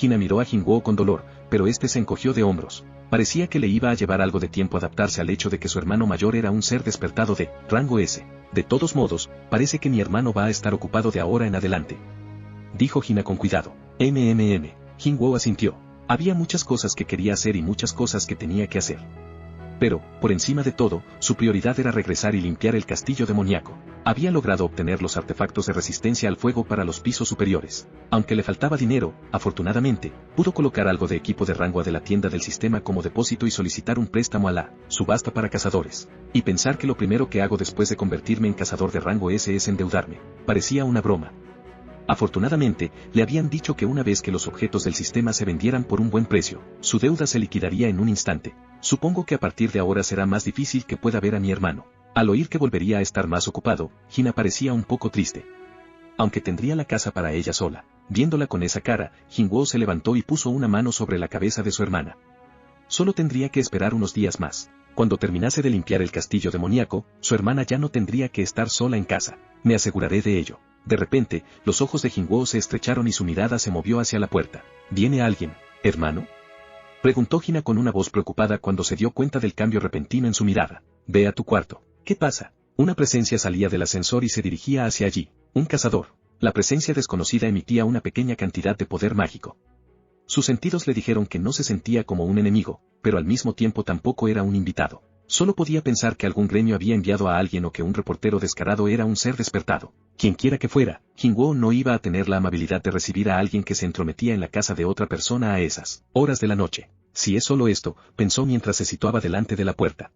Hina miró a Jinwoo con dolor, pero este se encogió de hombros. Parecía que le iba a llevar algo de tiempo adaptarse al hecho de que su hermano mayor era un ser despertado de rango S. De todos modos, parece que mi hermano va a estar ocupado de ahora en adelante. Dijo Hina con cuidado. Jinwoo asintió. Había muchas cosas que quería hacer y muchas cosas que tenía que hacer. Pero, por encima de todo, su prioridad era regresar y limpiar el castillo demoníaco. Había logrado obtener los artefactos de resistencia al fuego para los pisos superiores. Aunque le faltaba dinero, afortunadamente, pudo colocar algo de equipo de rango A de la tienda del sistema como depósito y solicitar un préstamo a la subasta para cazadores. Y pensar que lo primero que hago después de convertirme en cazador de rango S es endeudarme. Parecía una broma. Afortunadamente, le habían dicho que una vez que los objetos del sistema se vendieran por un buen precio, su deuda se liquidaría en un instante. Supongo que a partir de ahora será más difícil que pueda ver a mi hermano. Al oír que volvería a estar más ocupado, Hina parecía un poco triste. Aunque tendría la casa para ella sola. Viéndola con esa cara, Jingwoo se levantó y puso una mano sobre la cabeza de su hermana. Solo tendría que esperar unos días más. Cuando terminase de limpiar el castillo demoníaco, su hermana ya no tendría que estar sola en casa. Me aseguraré de ello. De repente, los ojos de Jingwoo se estrecharon y su mirada se movió hacia la puerta. ¿Viene alguien, hermano?, preguntó Hina con una voz preocupada cuando se dio cuenta del cambio repentino en su mirada. Ve a tu cuarto. ¿Qué pasa? Una presencia salía del ascensor y se dirigía hacia allí. Un cazador. La presencia desconocida emitía una pequeña cantidad de poder mágico. Sus sentidos le dijeron que no se sentía como un enemigo, pero al mismo tiempo tampoco era un invitado. Solo podía pensar que algún gremio había enviado a alguien o que un reportero descarado era un ser despertado. Quienquiera que fuera, Jingwoo no iba a tener la amabilidad de recibir a alguien que se entrometía en la casa de otra persona a esas horas de la noche. Si es solo esto, pensó mientras se situaba delante de la puerta.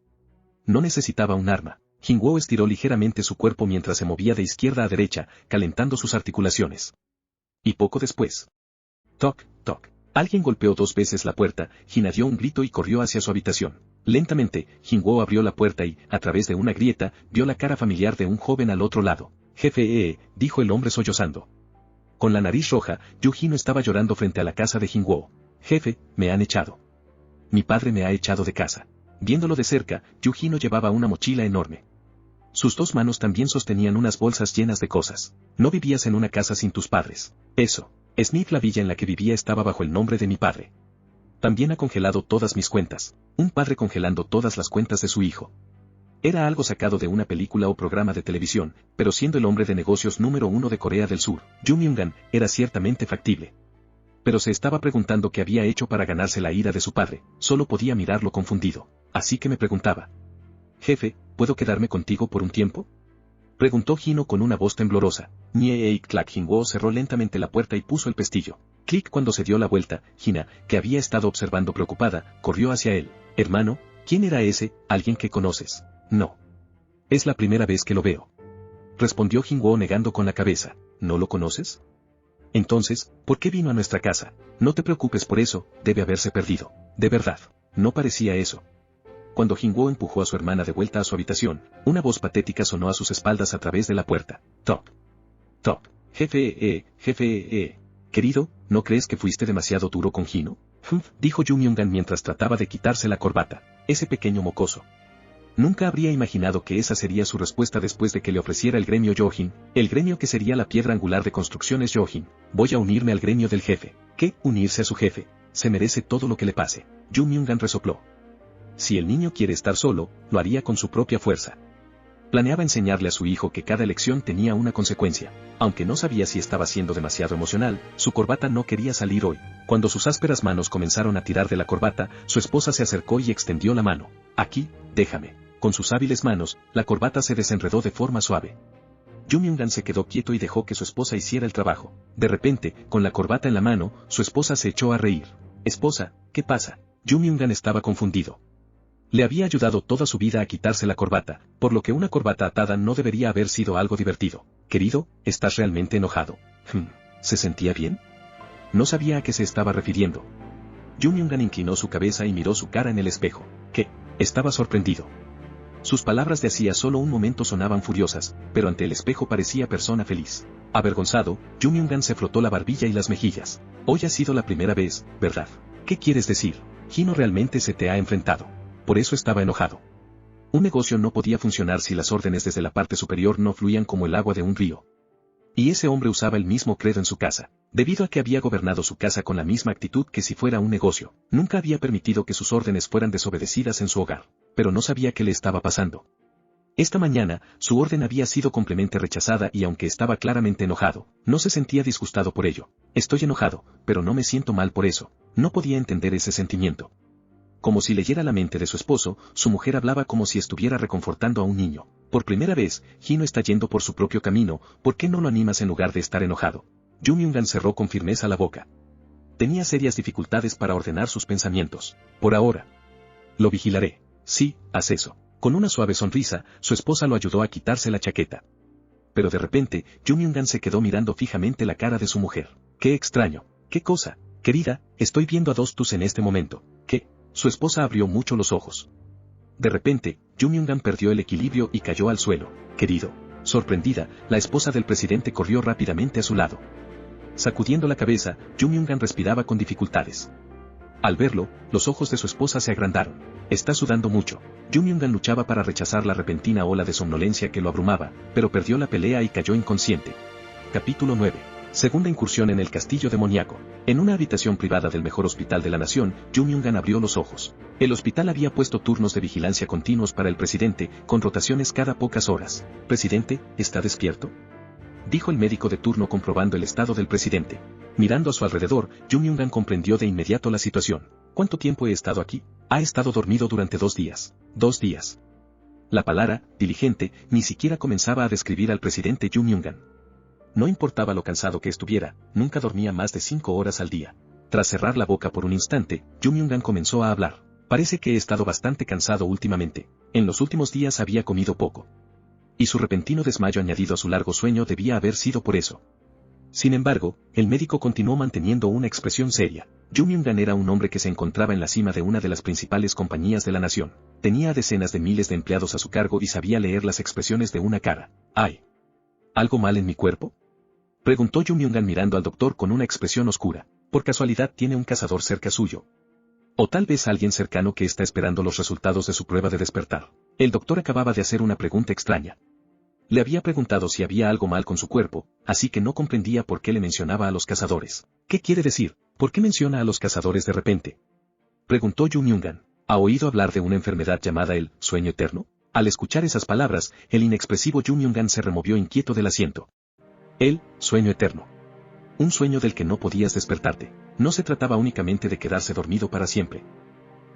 No necesitaba un arma. Jingwoo estiró ligeramente su cuerpo mientras se movía de izquierda a derecha, calentando sus articulaciones. Y poco después. Toc, toc. Alguien golpeó 2 veces la puerta. Hina dio un grito y corrió hacia su habitación. Lentamente, Jingwoo abrió la puerta y, a través de una grieta, vio la cara familiar de un joven al otro lado. Jefe, dijo el hombre sollozando. Con la nariz roja, Yu-Hino estaba llorando frente a la casa de Jingwoo. Jefe, me han echado. Mi padre me ha echado de casa. Viéndolo de cerca, Yu-Hino llevaba una mochila enorme. Sus 2 manos también sostenían unas bolsas llenas de cosas. No vivías en una casa sin tus padres. Eso. Smith, la villa en la que vivía estaba bajo el nombre de mi padre. También ha congelado todas mis cuentas. Un padre congelando todas las cuentas de su hijo. Era algo sacado de una película o programa de televisión, pero siendo el hombre de negocios número 1 de Corea del Sur, Yu Myung-gun, era ciertamente factible. Pero se estaba preguntando qué había hecho para ganarse la ira de su padre. Solo podía mirarlo confundido. Así que me preguntaba. Jefe, ¿puedo quedarme contigo por un tiempo?, preguntó Hino con una voz temblorosa. Clack. Jingwoo cerró lentamente la puerta y puso el pestillo. Clic. Cuando se dio la vuelta, Hina, que había estado observando preocupada, corrió hacia él. Hermano, ¿quién era ese? ¿Alguien que conoces? No. Es la primera vez que lo veo. Respondió Jingwoo negando con la cabeza. ¿No lo conoces? Entonces, ¿por qué vino a nuestra casa? No te preocupes por eso, debe haberse perdido. De verdad, no parecía eso. Cuando Jingwoo empujó a su hermana de vuelta a su habitación, una voz patética sonó a sus espaldas a través de la puerta. Toc. Toc. Jefe, querido, ¿no crees que fuiste demasiado duro con Hino? Dijo Yu Myung-gun mientras trataba de quitarse la corbata. Ese pequeño mocoso. Nunca habría imaginado que esa sería su respuesta después de que le ofreciera el gremio Yojin, el gremio que sería la piedra angular de construcciones Yojin. Voy a unirme al gremio del jefe. ¿Qué? ¿Unirse a su jefe? Se merece todo lo que le pase. Yu Myung-gun resopló. Si el niño quiere estar solo, lo haría con su propia fuerza. Planeaba enseñarle a su hijo que cada elección tenía una consecuencia. Aunque no sabía si estaba siendo demasiado emocional, su corbata no quería salir hoy. Cuando sus ásperas manos comenzaron a tirar de la corbata, su esposa se acercó y extendió la mano. Aquí, déjame. Con sus hábiles manos, la corbata se desenredó de forma suave. Yu Myung-gun se quedó quieto y dejó que su esposa hiciera el trabajo. De repente, con la corbata en la mano, su esposa se echó a reír. Esposa, ¿qué pasa? Yu Myung-gun estaba confundido. Le había ayudado toda su vida a quitarse la corbata, por lo que una corbata atada no debería haber sido algo divertido. Querido, ¿estás realmente enojado? ¿Se sentía bien? No sabía a qué se estaba refiriendo. Yu Myung-gun inclinó su cabeza y miró su cara en el espejo. ¿Qué? Estaba sorprendido. Sus palabras de hacía solo un momento sonaban furiosas, pero ante el espejo parecía persona feliz. Avergonzado, Yu Myung-gun se frotó la barbilla y las mejillas. Hoy ha sido la primera vez, ¿verdad? ¿Qué quieres decir? Hino realmente se te ha enfrentado. Por eso estaba enojado. Un negocio no podía funcionar si las órdenes desde la parte superior no fluían como el agua de un río. Y ese hombre usaba el mismo credo en su casa. Debido a que había gobernado su casa con la misma actitud que si fuera un negocio, nunca había permitido que sus órdenes fueran desobedecidas en su hogar. Pero no sabía qué le estaba pasando. Esta mañana, su orden había sido completamente rechazada y aunque estaba claramente enojado, no se sentía disgustado por ello. Estoy enojado, pero no me siento mal por eso. No podía entender ese sentimiento. Como si leyera la mente de su esposo, su mujer hablaba como si estuviera reconfortando a un niño. Por primera vez, Hino está yendo por su propio camino, ¿por qué no lo animas en lugar de estar enojado? Yu Myung-gun cerró con firmeza la boca. Tenía serias dificultades para ordenar sus pensamientos. Por ahora. Lo vigilaré. Sí, haz eso. Con una suave sonrisa, su esposa lo ayudó a quitarse la chaqueta. pero de repente, Yu Myung-gun se quedó mirando fijamente la cara de su mujer. ¡Qué extraño! ¿Qué cosa? Querida, estoy viendo a dos tus en este momento. ¿Qué? Su esposa abrió mucho los ojos. De repente, Yu Myung-gun perdió el equilibrio y cayó al suelo. Querido. Sorprendida, la esposa del presidente corrió rápidamente a su lado. Sacudiendo la cabeza, Yu Myung-gun respiraba con dificultades. Al verlo, los ojos de su esposa se agrandaron. Está sudando mucho. Yu Myung-gun luchaba para rechazar la repentina ola de somnolencia que lo abrumaba, pero perdió la pelea y cayó inconsciente. Capítulo 9. Segunda incursión en el castillo demoníaco. En una habitación privada del mejor hospital de la nación, Yu Myung-gun abrió los ojos. El hospital había puesto turnos de vigilancia continuos para el presidente, con rotaciones cada pocas horas. «Presidente, ¿está despierto?», dijo el médico de turno comprobando el estado del presidente. Mirando a su alrededor, Yu Myung-gun comprendió de inmediato la situación. «¿Cuánto tiempo he estado aquí?». «Ha estado dormido durante 2 días». «2 días». La palabra, diligente, ni siquiera comenzaba a describir al presidente Yu Myung-gun. No importaba lo cansado que estuviera, nunca dormía más de 5 horas al día. Tras cerrar la boca por un instante, Yu Myung-gun comenzó a hablar. «Parece que he estado bastante cansado últimamente. En los últimos días había comido poco. Y su repentino desmayo añadido a su largo sueño debía haber sido por eso». Sin embargo, el médico continuó manteniendo una expresión seria. Yu Myung-gun era un hombre que se encontraba en la cima de una de las principales compañías de la nación. Tenía a decenas de miles de empleados a su cargo y sabía leer las expresiones de una cara. «¿Hay algo mal en mi cuerpo?», preguntó Yu Myung-gun mirando al doctor con una expresión oscura. «¿Por casualidad tiene un cazador cerca suyo? O tal vez alguien cercano que está esperando los resultados de su prueba de despertar». El doctor acababa de hacer una pregunta extraña. Le había preguntado si había algo mal con su cuerpo, así que no comprendía por qué le mencionaba a los cazadores. «¿Qué quiere decir? ¿Por qué menciona a los cazadores de repente?», preguntó Yu Myung-gun. «¿Ha oído hablar de una enfermedad llamada el sueño eterno?». Al escuchar esas palabras, el inexpresivo Yu Myung-gun se removió inquieto del asiento. El sueño eterno. Un sueño del que no podías despertarte. No se trataba únicamente de quedarse dormido para siempre.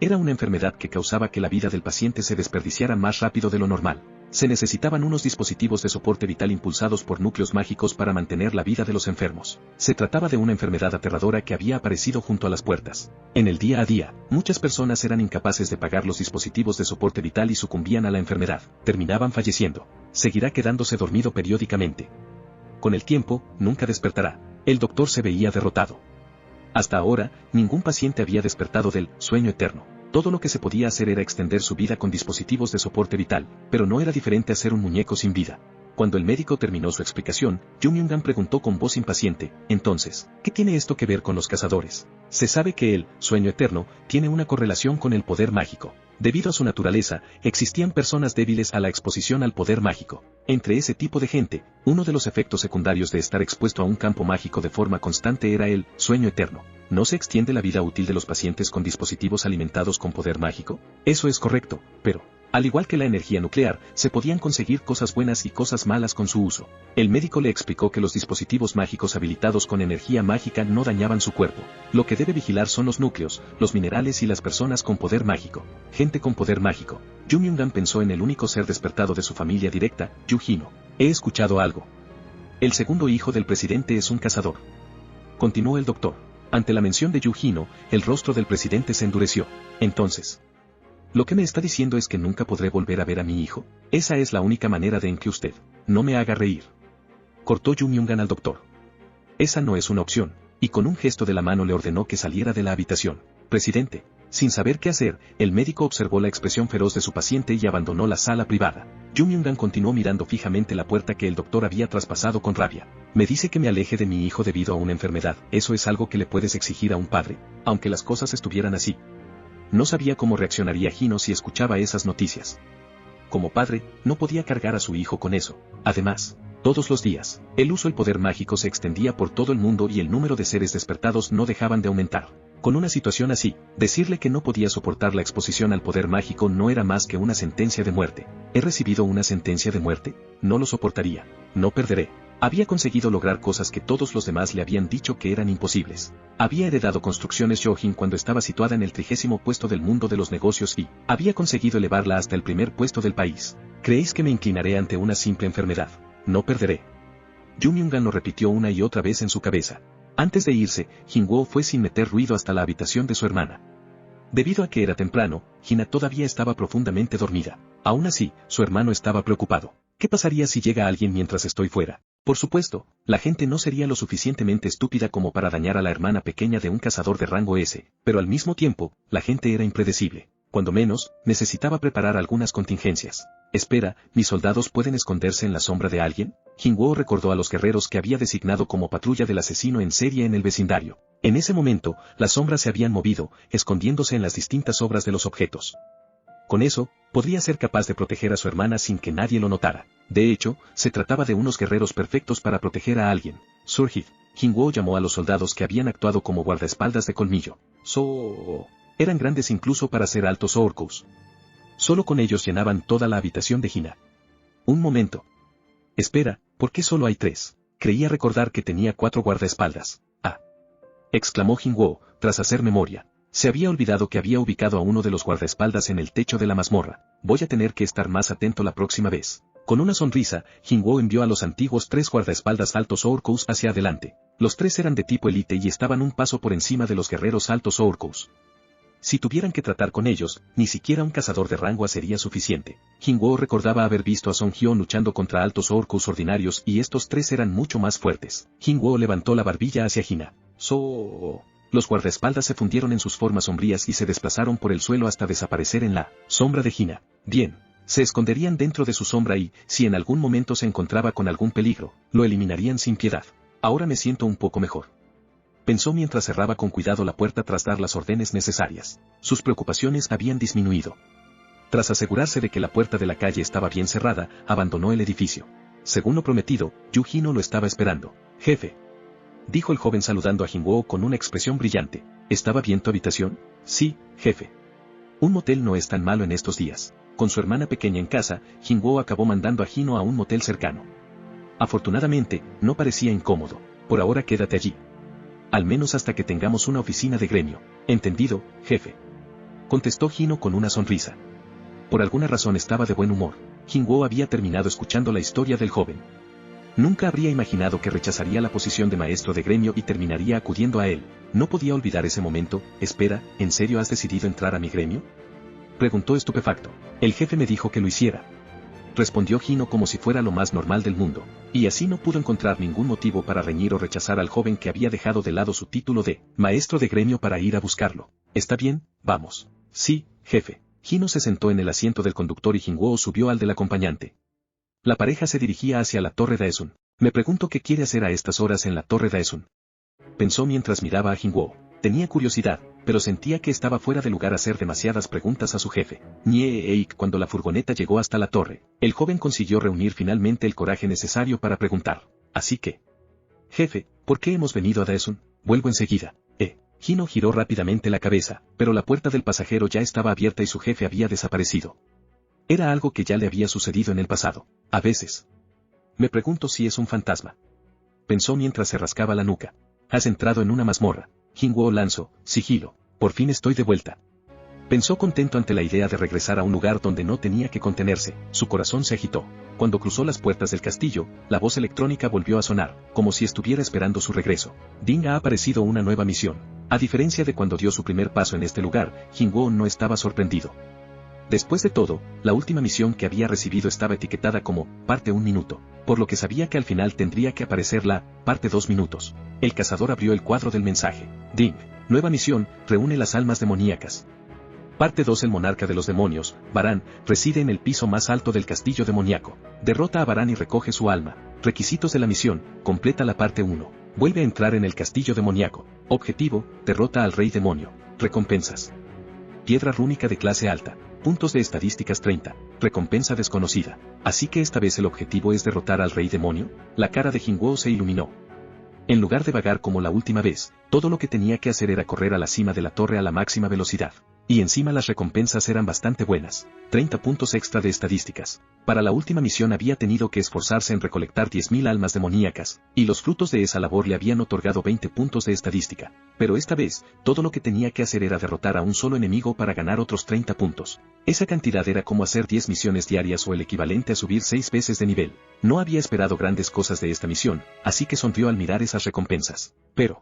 Era una enfermedad que causaba que la vida del paciente se desperdiciara más rápido de lo normal. Se necesitaban unos dispositivos de soporte vital impulsados por núcleos mágicos para mantener la vida de los enfermos. Se trataba de una enfermedad aterradora que había aparecido junto a las puertas. En el día a día, muchas personas eran incapaces de pagar los dispositivos de soporte vital y sucumbían a la enfermedad. Terminaban falleciendo. Seguirá quedándose dormido periódicamente. Con el tiempo, nunca despertará. El doctor se veía derrotado. Hasta ahora, ningún paciente había despertado del sueño eterno. Todo lo que se podía hacer era extender su vida con dispositivos de soporte vital, pero no era diferente a ser un muñeco sin vida. Cuando el médico terminó su explicación, Yu Myung-gun preguntó con voz impaciente, «Entonces, ¿qué tiene esto que ver con los cazadores?». Se sabe que el sueño eterno tiene una correlación con el poder mágico. Debido a su naturaleza, existían personas débiles a la exposición al poder mágico. Entre ese tipo de gente, uno de los efectos secundarios de estar expuesto a un campo mágico de forma constante era el sueño eterno. ¿No se extiende la vida útil de los pacientes con dispositivos alimentados con poder mágico? Eso es correcto, pero, al igual que la energía nuclear, se podían conseguir cosas buenas y cosas malas con su uso. El médico le explicó que los dispositivos mágicos habilitados con energía mágica no dañaban su cuerpo. Lo que debe vigilar son los núcleos, los minerales y las personas con poder mágico. Gente con poder mágico. Yu Myung-gun pensó en el único ser despertado de su familia directa, Yu Hino. «He escuchado algo. El segundo hijo del presidente es un cazador», continuó el doctor. Ante la mención de Yu Hino, el rostro del presidente se endureció. «Entonces, ¿lo que me está diciendo es que nunca podré volver a ver a mi hijo? Esa es la única manera de en que usted no me haga reír», cortó Yu Myung-gun al doctor. «Esa no es una opción», y con un gesto de la mano le ordenó que saliera de la habitación. «Presidente». Sin saber qué hacer, el médico observó la expresión feroz de su paciente y abandonó la sala privada. Yu Myung-gun continuó mirando fijamente la puerta que el doctor había traspasado con rabia. «Me dice que me aleje de mi hijo debido a una enfermedad. ¿Eso es algo que le puedes exigir a un padre? Aunque las cosas estuvieran así». No sabía cómo reaccionaría Hino si escuchaba esas noticias. Como padre, no podía cargar a su hijo con eso. Además, todos los días, el poder mágico se extendía por todo el mundo y el número de seres despertados no dejaban de aumentar. Con una situación así, decirle que no podía soportar la exposición al poder mágico no era más que una sentencia de muerte. ¿He recibido una sentencia de muerte? No lo soportaría. No perderé. Había conseguido lograr cosas que todos los demás le habían dicho que eran imposibles. Había heredado construcciones Yojin cuando estaba situada en el 30º puesto del mundo de los negocios y había conseguido elevarla hasta el primer puesto del país. ¿Creéis que me inclinaré ante una simple enfermedad? No perderé. Yu Myung-gun lo repitió una y otra vez en su cabeza. Antes de irse, Jinwoo fue sin meter ruido hasta la habitación de su hermana. Debido a que era temprano, Hina todavía estaba profundamente dormida. Aún así, su hermano estaba preocupado. ¿Qué pasaría si llega alguien mientras estoy fuera? Por supuesto, la gente no sería lo suficientemente estúpida como para dañar a la hermana pequeña de un cazador de rango S, pero al mismo tiempo, la gente era impredecible. Cuando menos, necesitaba preparar algunas contingencias. Espera, ¿mis soldados pueden esconderse en la sombra de alguien? Jingwoo recordó a los guerreros que había designado como patrulla del asesino en serie en el vecindario. En ese momento, las sombras se habían movido, escondiéndose en las distintas obras de los objetos. Con eso, podría ser capaz de proteger a su hermana sin que nadie lo notara. De hecho, se trataba de unos guerreros perfectos para proteger a alguien. Surgid. Jingwoo llamó a los soldados que habían actuado como guardaespaldas de colmillo. Eran grandes incluso para ser altos orcos. Solo con ellos llenaban toda la habitación de Hina. Un momento. Espera, ¿por qué solo hay 3? Creía recordar que tenía 4 guardaespaldas. Ah. Exclamó Jingwoo, tras hacer memoria. Se había olvidado que había ubicado a uno de los guardaespaldas en el techo de la mazmorra. Voy a tener que estar más atento la próxima vez. Con una sonrisa, Jingwoo envió a los antiguos 3 guardaespaldas altos orcos hacia adelante. Los 3 eran de tipo elite y estaban un paso por encima de los guerreros altos orcos. Si tuvieran que tratar con ellos, ni siquiera un cazador de rango A sería suficiente. Jingwoo recordaba haber visto a Song Hyo luchando contra altos orcos ordinarios y estos 3 eran mucho más fuertes. Jingwoo levantó la barbilla hacia Hina. Los guardaespaldas se fundieron en sus formas sombrías y se desplazaron por el suelo hasta desaparecer en la sombra de Hina. Bien, se esconderían dentro de su sombra y, si en algún momento se encontraba con algún peligro, lo eliminarían sin piedad. Ahora me siento un poco mejor. Pensó mientras cerraba con cuidado la puerta tras dar las órdenes necesarias. Sus preocupaciones habían disminuido. Tras asegurarse de que la puerta de la calle estaba bien cerrada, abandonó el edificio. Según lo prometido, Yu Hino lo estaba esperando. Jefe. Dijo el joven saludando a Jingwoo con una expresión brillante. ¿Estaba bien tu habitación? Sí, jefe. Un motel no es tan malo en estos días. Con su hermana pequeña en casa, Jingwoo acabó mandando a Hino a un motel cercano. Afortunadamente, no parecía incómodo. Por ahora quédate allí. Al menos hasta que tengamos una oficina de gremio. Entendido, jefe. Contestó Hino con una sonrisa. Por alguna razón estaba de buen humor. Jingwoo había terminado escuchando la historia del joven. Nunca habría imaginado que rechazaría la posición de maestro de gremio y terminaría acudiendo a él. No podía olvidar ese momento. Espera, ¿en serio has decidido entrar a mi gremio? Preguntó estupefacto. El jefe me dijo que lo hiciera. Respondió Hino como si fuera lo más normal del mundo, y así no pudo encontrar ningún motivo para reñir o rechazar al joven que había dejado de lado su título de maestro de gremio para ir a buscarlo. ¿Está bien? Vamos. Sí, jefe. Hino se sentó en el asiento del conductor y Jingwoo subió al del acompañante. La pareja se dirigía hacia la Torre Daesun. Me pregunto qué quiere hacer a estas horas en la Torre Daesun. Pensó mientras miraba a Jingwoo. Tenía curiosidad, pero sentía que estaba fuera de lugar hacer demasiadas preguntas a su jefe. Cuando la furgoneta llegó hasta la torre, el joven consiguió reunir finalmente el coraje necesario para preguntar. Así que... Jefe, ¿por qué hemos venido a Daesun? Vuelvo enseguida. Hino giró rápidamente la cabeza, pero la puerta del pasajero ya estaba abierta y su jefe había desaparecido. Era algo que ya le había sucedido en el pasado. A veces. Me pregunto si es un fantasma. Pensó mientras se rascaba la nuca. Has entrado en una mazmorra. Jingwoo lanzó, sigilo. Por fin estoy de vuelta. Pensó contento ante la idea de regresar a un lugar donde no tenía que contenerse. Su corazón se agitó. Cuando cruzó las puertas del castillo, la voz electrónica volvió a sonar, como si estuviera esperando su regreso. Ding, ha aparecido una nueva misión. A diferencia de cuando dio su primer paso en este lugar, Jingwoo no estaba sorprendido. Después de todo, la última misión que había recibido estaba etiquetada como parte 1 minuto, por lo que sabía que al final tendría que aparecer la parte 2 minutos. El cazador abrió el cuadro del mensaje. Ding. Nueva misión, reúne las almas demoníacas. Parte 2. El monarca de los demonios, Baran, reside en el piso más alto del castillo demoníaco. Derrota a Baran y recoge su alma. Requisitos de la misión, completa la parte 1. Vuelve a entrar en el castillo demoníaco. Objetivo, derrota al rey demonio. Recompensas. Piedra rúnica de clase alta. Puntos de estadísticas 30. Recompensa desconocida. ¿Así que esta vez el objetivo es derrotar al rey demonio? La cara de Jingwoo se iluminó. En lugar de vagar como la última vez, todo lo que tenía que hacer era correr a la cima de la torre a la máxima velocidad. Y encima las recompensas eran bastante buenas. 30 puntos extra de estadísticas. Para la última misión había tenido que esforzarse en recolectar 10.000 almas demoníacas, y los frutos de esa labor le habían otorgado 20 puntos de estadística. Pero esta vez, todo lo que tenía que hacer era derrotar a un solo enemigo para ganar otros 30 puntos. Esa cantidad era como hacer 10 misiones diarias o el equivalente a subir 6 veces de nivel. No había esperado grandes cosas de esta misión, así que sonrió al mirar esas recompensas. Pero,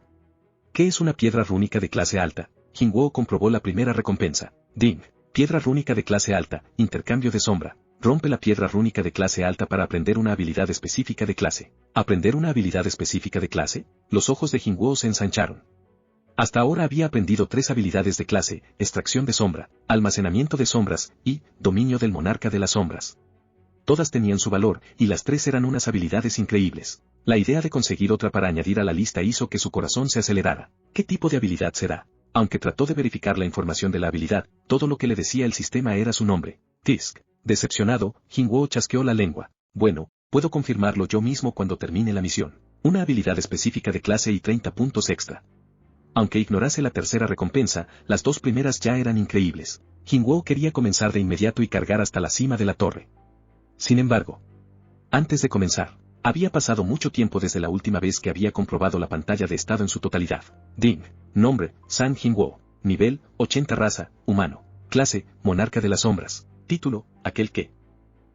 ¿qué es una piedra rúnica de clase alta? Jingwoo comprobó la primera recompensa. Ding. Piedra rúnica de clase alta, intercambio de sombra. Rompe la piedra rúnica de clase alta para aprender una habilidad específica de clase. ¿Aprender una habilidad específica de clase? Los ojos de Jingwoo se ensancharon. Hasta ahora había aprendido 3 habilidades de clase: extracción de sombra, almacenamiento de sombras y dominio del monarca de las sombras. Todas tenían su valor, y las 3 eran unas habilidades increíbles. La idea de conseguir otra para añadir a la lista hizo que su corazón se acelerara. ¿Qué tipo de habilidad será? Aunque trató de verificar la información de la habilidad, todo lo que le decía el sistema era su nombre: Tisk. Decepcionado, Jingwoo chasqueó la lengua. Bueno, puedo confirmarlo yo mismo cuando termine la misión. Una habilidad específica de clase y 30 puntos extra. Aunque ignorase la tercera recompensa, las 2 primeras ya eran increíbles. Jingwoo quería comenzar de inmediato y cargar hasta la cima de la torre. Sin embargo, antes de comenzar, había pasado mucho tiempo desde la última vez que había comprobado la pantalla de estado en su totalidad. Ding. Nombre: San Jingwoo. Nivel: 80. Raza: humano. Clase: monarca de las sombras. Título: aquel que.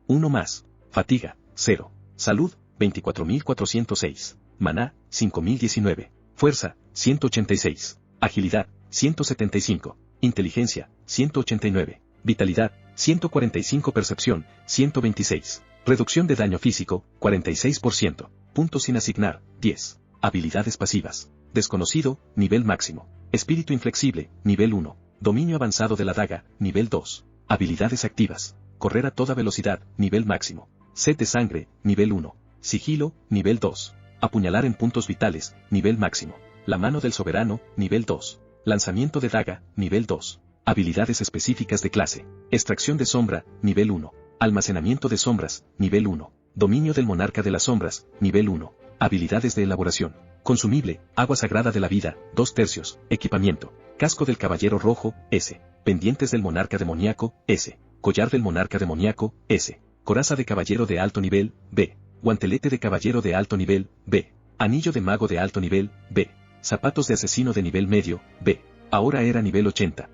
1 más. Fatiga: 0. Salud: 24.406. Maná: 5.019. Fuerza: 186. Agilidad: 175. Inteligencia: 189. Vitalidad: 145. Percepción: 126. Reducción de daño físico: 46%. Puntos sin asignar: 10. Habilidades pasivas. Desconocido: nivel máximo. Espíritu inflexible: nivel 1. Dominio avanzado de la daga: nivel 2. Habilidades activas. Correr a toda velocidad: nivel máximo. Sed de sangre: nivel 1. Sigilo: nivel 2. Apuñalar en puntos vitales: nivel máximo. La mano del soberano: nivel 2. Lanzamiento de daga: nivel 2. Habilidades específicas de clase. Extracción de sombra: nivel 1. Almacenamiento de sombras: nivel 1. Dominio del monarca de las sombras: nivel 1. Habilidades de elaboración. Consumible: agua sagrada de la vida: 2/3. Equipamiento: casco del caballero rojo: S. Pendientes del monarca demoníaco: S. Collar del monarca demoníaco: S. Coraza de caballero de alto nivel: B. Guantelete de caballero de alto nivel: B. Anillo de mago de alto nivel: B. Zapatos de asesino de nivel medio: B. Ahora era nivel 80.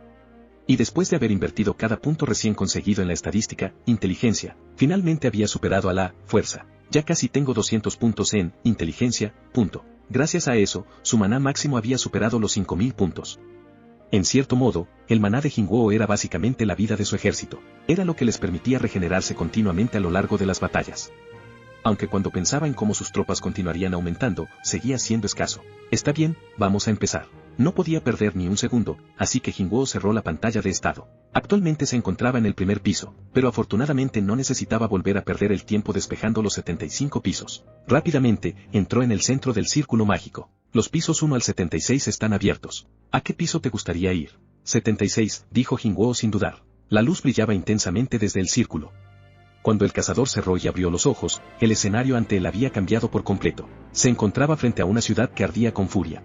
Y después de haber invertido cada punto recién conseguido en la estadística, inteligencia, finalmente había superado a la fuerza. Ya casi tengo 200 puntos en inteligencia, punto. Gracias a eso, su maná máximo había superado los 5.000 puntos. En cierto modo, el maná de Jingwoo era básicamente la vida de su ejército. Era lo que les permitía regenerarse continuamente a lo largo de las batallas. Aunque cuando pensaba en cómo sus tropas continuarían aumentando, seguía siendo escaso. Está bien, vamos a empezar. No podía perder ni un segundo, así que Jingwoo cerró la pantalla de estado. Actualmente se encontraba en el primer piso, pero afortunadamente no necesitaba volver a perder el tiempo despejando los 75 pisos. Rápidamente, entró en el centro del círculo mágico. Los pisos 1 al 76 están abiertos. ¿A qué piso te gustaría ir? 76, dijo Jingwoo sin dudar. La luz brillaba intensamente desde el círculo. Cuando el cazador cerró y abrió los ojos, el escenario ante él había cambiado por completo. Se encontraba frente a una ciudad que ardía con furia.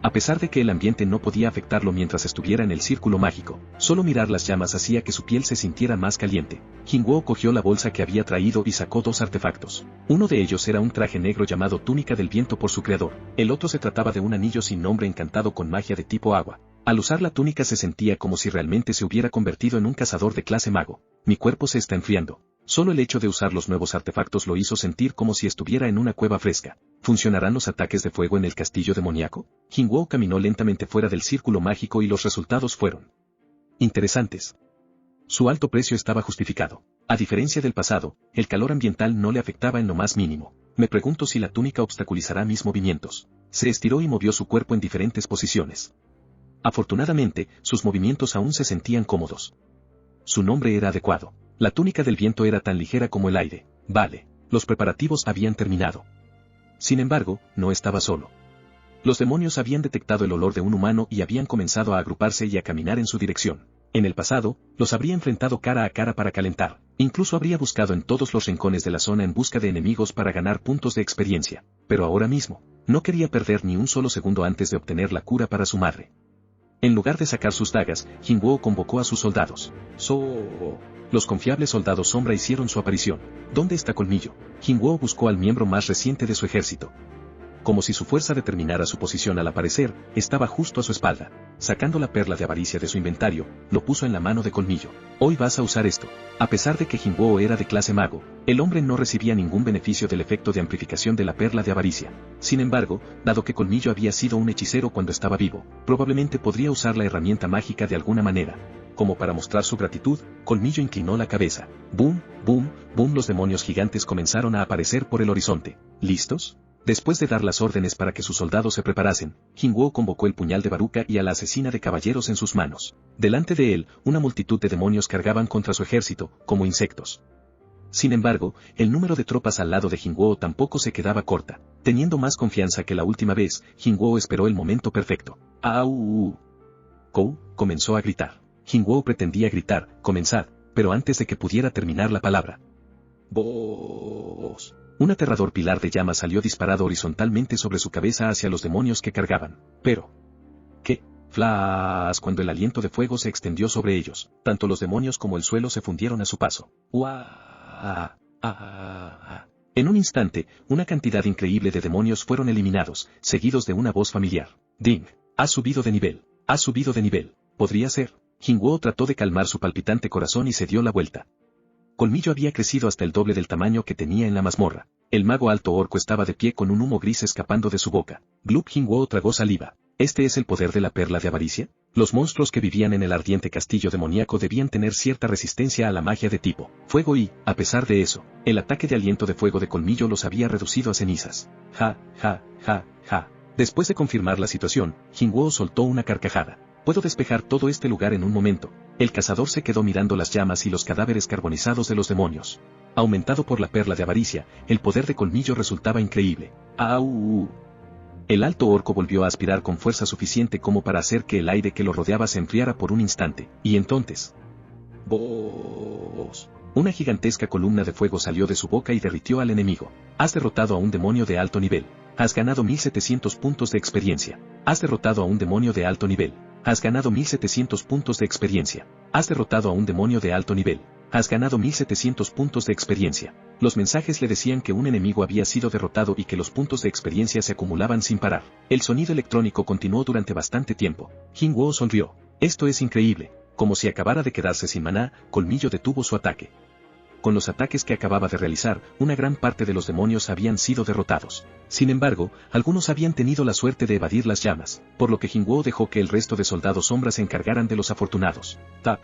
A pesar de que el ambiente no podía afectarlo mientras estuviera en el círculo mágico, solo mirar las llamas hacía que su piel se sintiera más caliente. Jingwoo cogió la bolsa que había traído y sacó 2 artefactos. Uno de ellos era un traje negro llamado Túnica del Viento por su creador. El otro se trataba de un anillo sin nombre encantado con magia de tipo agua. Al usar la túnica se sentía como si realmente se hubiera convertido en un cazador de clase mago. Mi cuerpo se está enfriando. Solo el hecho de usar los nuevos artefactos lo hizo sentir como si estuviera en una cueva fresca. ¿Funcionarán los ataques de fuego en el castillo demoníaco? Jingwoo caminó lentamente fuera del círculo mágico y los resultados fueron interesantes. Su alto precio estaba justificado. A diferencia del pasado, el calor ambiental no le afectaba en lo más mínimo. Me pregunto si la túnica obstaculizará mis movimientos. Se estiró y movió su cuerpo en diferentes posiciones. Afortunadamente, sus movimientos aún se sentían cómodos. Su nombre era adecuado. La túnica del viento era tan ligera como el aire. Vale, los preparativos habían terminado. Sin embargo, no estaba solo. Los demonios habían detectado el olor de un humano y habían comenzado a agruparse y a caminar en su dirección. En el pasado, los habría enfrentado cara a cara para calentar. Incluso habría buscado en todos los rincones de la zona en busca de enemigos para ganar puntos de experiencia. Pero ahora mismo, no quería perder ni un solo segundo antes de obtener la cura para su madre. En lugar de sacar sus dagas, Jingwoo convocó a sus soldados. Los confiables soldados sombra hicieron su aparición. ¿Dónde está Colmillo? Jingwoo buscó al miembro más reciente de su ejército. Como si su fuerza determinara su posición al aparecer, estaba justo a su espalda. Sacando la perla de avaricia de su inventario, lo puso en la mano de Colmillo. Hoy vas a usar esto. A pesar de que Jingwoo era de clase mago, el hombre no recibía ningún beneficio del efecto de amplificación de la perla de avaricia. Sin embargo, dado que Colmillo había sido un hechicero cuando estaba vivo, probablemente podría usar la herramienta mágica de alguna manera. como para mostrar su gratitud, Colmillo inclinó la cabeza. Boom, boom, boom, los demonios gigantes comenzaron a aparecer por el horizonte. ¿Listos? Después de dar las órdenes para que sus soldados se preparasen, Jinwoo convocó el puñal de Baruka y a la asesina de caballeros en sus manos. Delante de él, una multitud de demonios cargaban contra su ejército, como insectos. Sin embargo, el número de tropas al lado de Jinwoo tampoco se quedaba corta. Teniendo más confianza que la última vez, Jinwoo esperó el momento perfecto. ¡Au! Kou comenzó a gritar. Jinwoo pretendía gritar, comenzad, pero antes de que pudiera terminar la palabra. ¡Vos! Un aterrador pilar de llama salió disparado horizontalmente sobre su cabeza hacia los demonios que cargaban. Pero... ¿qué? Flash, cuando el aliento de fuego se extendió sobre ellos, tanto los demonios como el suelo se fundieron a su paso. En un instante, una cantidad increíble de demonios fueron eliminados, seguidos de una voz familiar. Ding, has subido de nivel, has subido de nivel. ¿Podría ser? Jinwoo trató de calmar su palpitante corazón y se dio la vuelta. Colmillo había crecido hasta el doble del tamaño que tenía en la mazmorra. El mago alto orco estaba de pie con un humo gris escapando de su boca. Glup. Jinwoo tragó saliva. ¿Este es el poder de la perla de avaricia? Los monstruos que vivían en el ardiente castillo demoníaco debían tener cierta resistencia a la magia de tipo fuego y, a pesar de eso, el ataque de aliento de fuego de Colmillo los había reducido a cenizas. Ja. Después de confirmar la situación, Jinwoo soltó una carcajada. Puedo despejar todo este lugar en un momento. El cazador se quedó mirando las llamas y los cadáveres carbonizados de los demonios. Aumentado por la perla de avaricia, el poder de Colmillo resultaba increíble. ¡Au! El alto orco volvió a aspirar con fuerza suficiente como para hacer que el aire que lo rodeaba se enfriara por un instante, y entonces... ¡Vos! Una gigantesca columna de fuego salió de su boca y derritió al enemigo. Has derrotado a un demonio de alto nivel. Has ganado 1700 puntos de experiencia. Has derrotado a un demonio de alto nivel. Has ganado 1700 puntos de experiencia. Has derrotado a un demonio de alto nivel. Has ganado 1700 puntos de experiencia. Los mensajes le decían que un enemigo había sido derrotado y que los puntos de experiencia se acumulaban sin parar. El sonido electrónico continuó durante bastante tiempo. Jinwoo sonrió. Esto es increíble. Como si acabara de quedarse sin maná, Colmillo detuvo su ataque. Con los ataques que acababa de realizar, una gran parte de los demonios habían sido derrotados. Sin embargo, algunos habían tenido la suerte de evadir las llamas, por lo que Jinwoo dejó que el resto de soldados sombras se encargaran de los afortunados. Ta.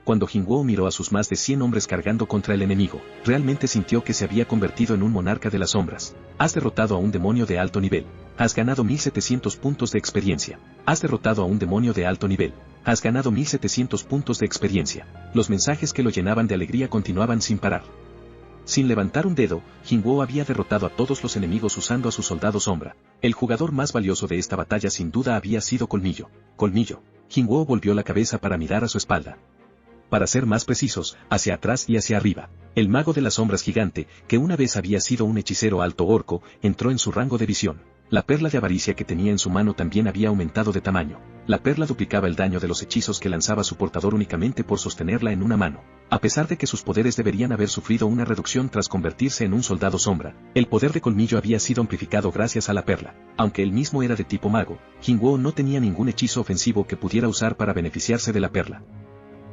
Cuando Jinwoo miró a sus más de 100 hombres cargando contra el enemigo, realmente sintió que se había convertido en un monarca de las sombras. Has derrotado a un demonio de alto nivel. Has ganado 1700 puntos de experiencia. Has derrotado a un demonio de alto nivel. Has ganado 1700 puntos de experiencia. Los mensajes que lo llenaban de alegría continuaban sin parar. Sin levantar un dedo, Jinwoo había derrotado a todos los enemigos usando a su soldado sombra. El jugador más valioso de esta batalla sin duda había sido Colmillo. Colmillo. Jinwoo volvió la cabeza para mirar a su espalda. Para ser más precisos, hacia atrás y hacia arriba. El mago de las sombras gigante, que una vez había sido un hechicero alto orco, entró en su rango de visión. La perla de avaricia que tenía en su mano también había aumentado de tamaño. La perla duplicaba el daño de los hechizos que lanzaba su portador únicamente por sostenerla en una mano. A pesar de que sus poderes deberían haber sufrido una reducción tras convertirse en un soldado sombra, el poder de Colmillo había sido amplificado gracias a la perla. Aunque él mismo era de tipo mago, Jinwoo no tenía ningún hechizo ofensivo que pudiera usar para beneficiarse de la perla.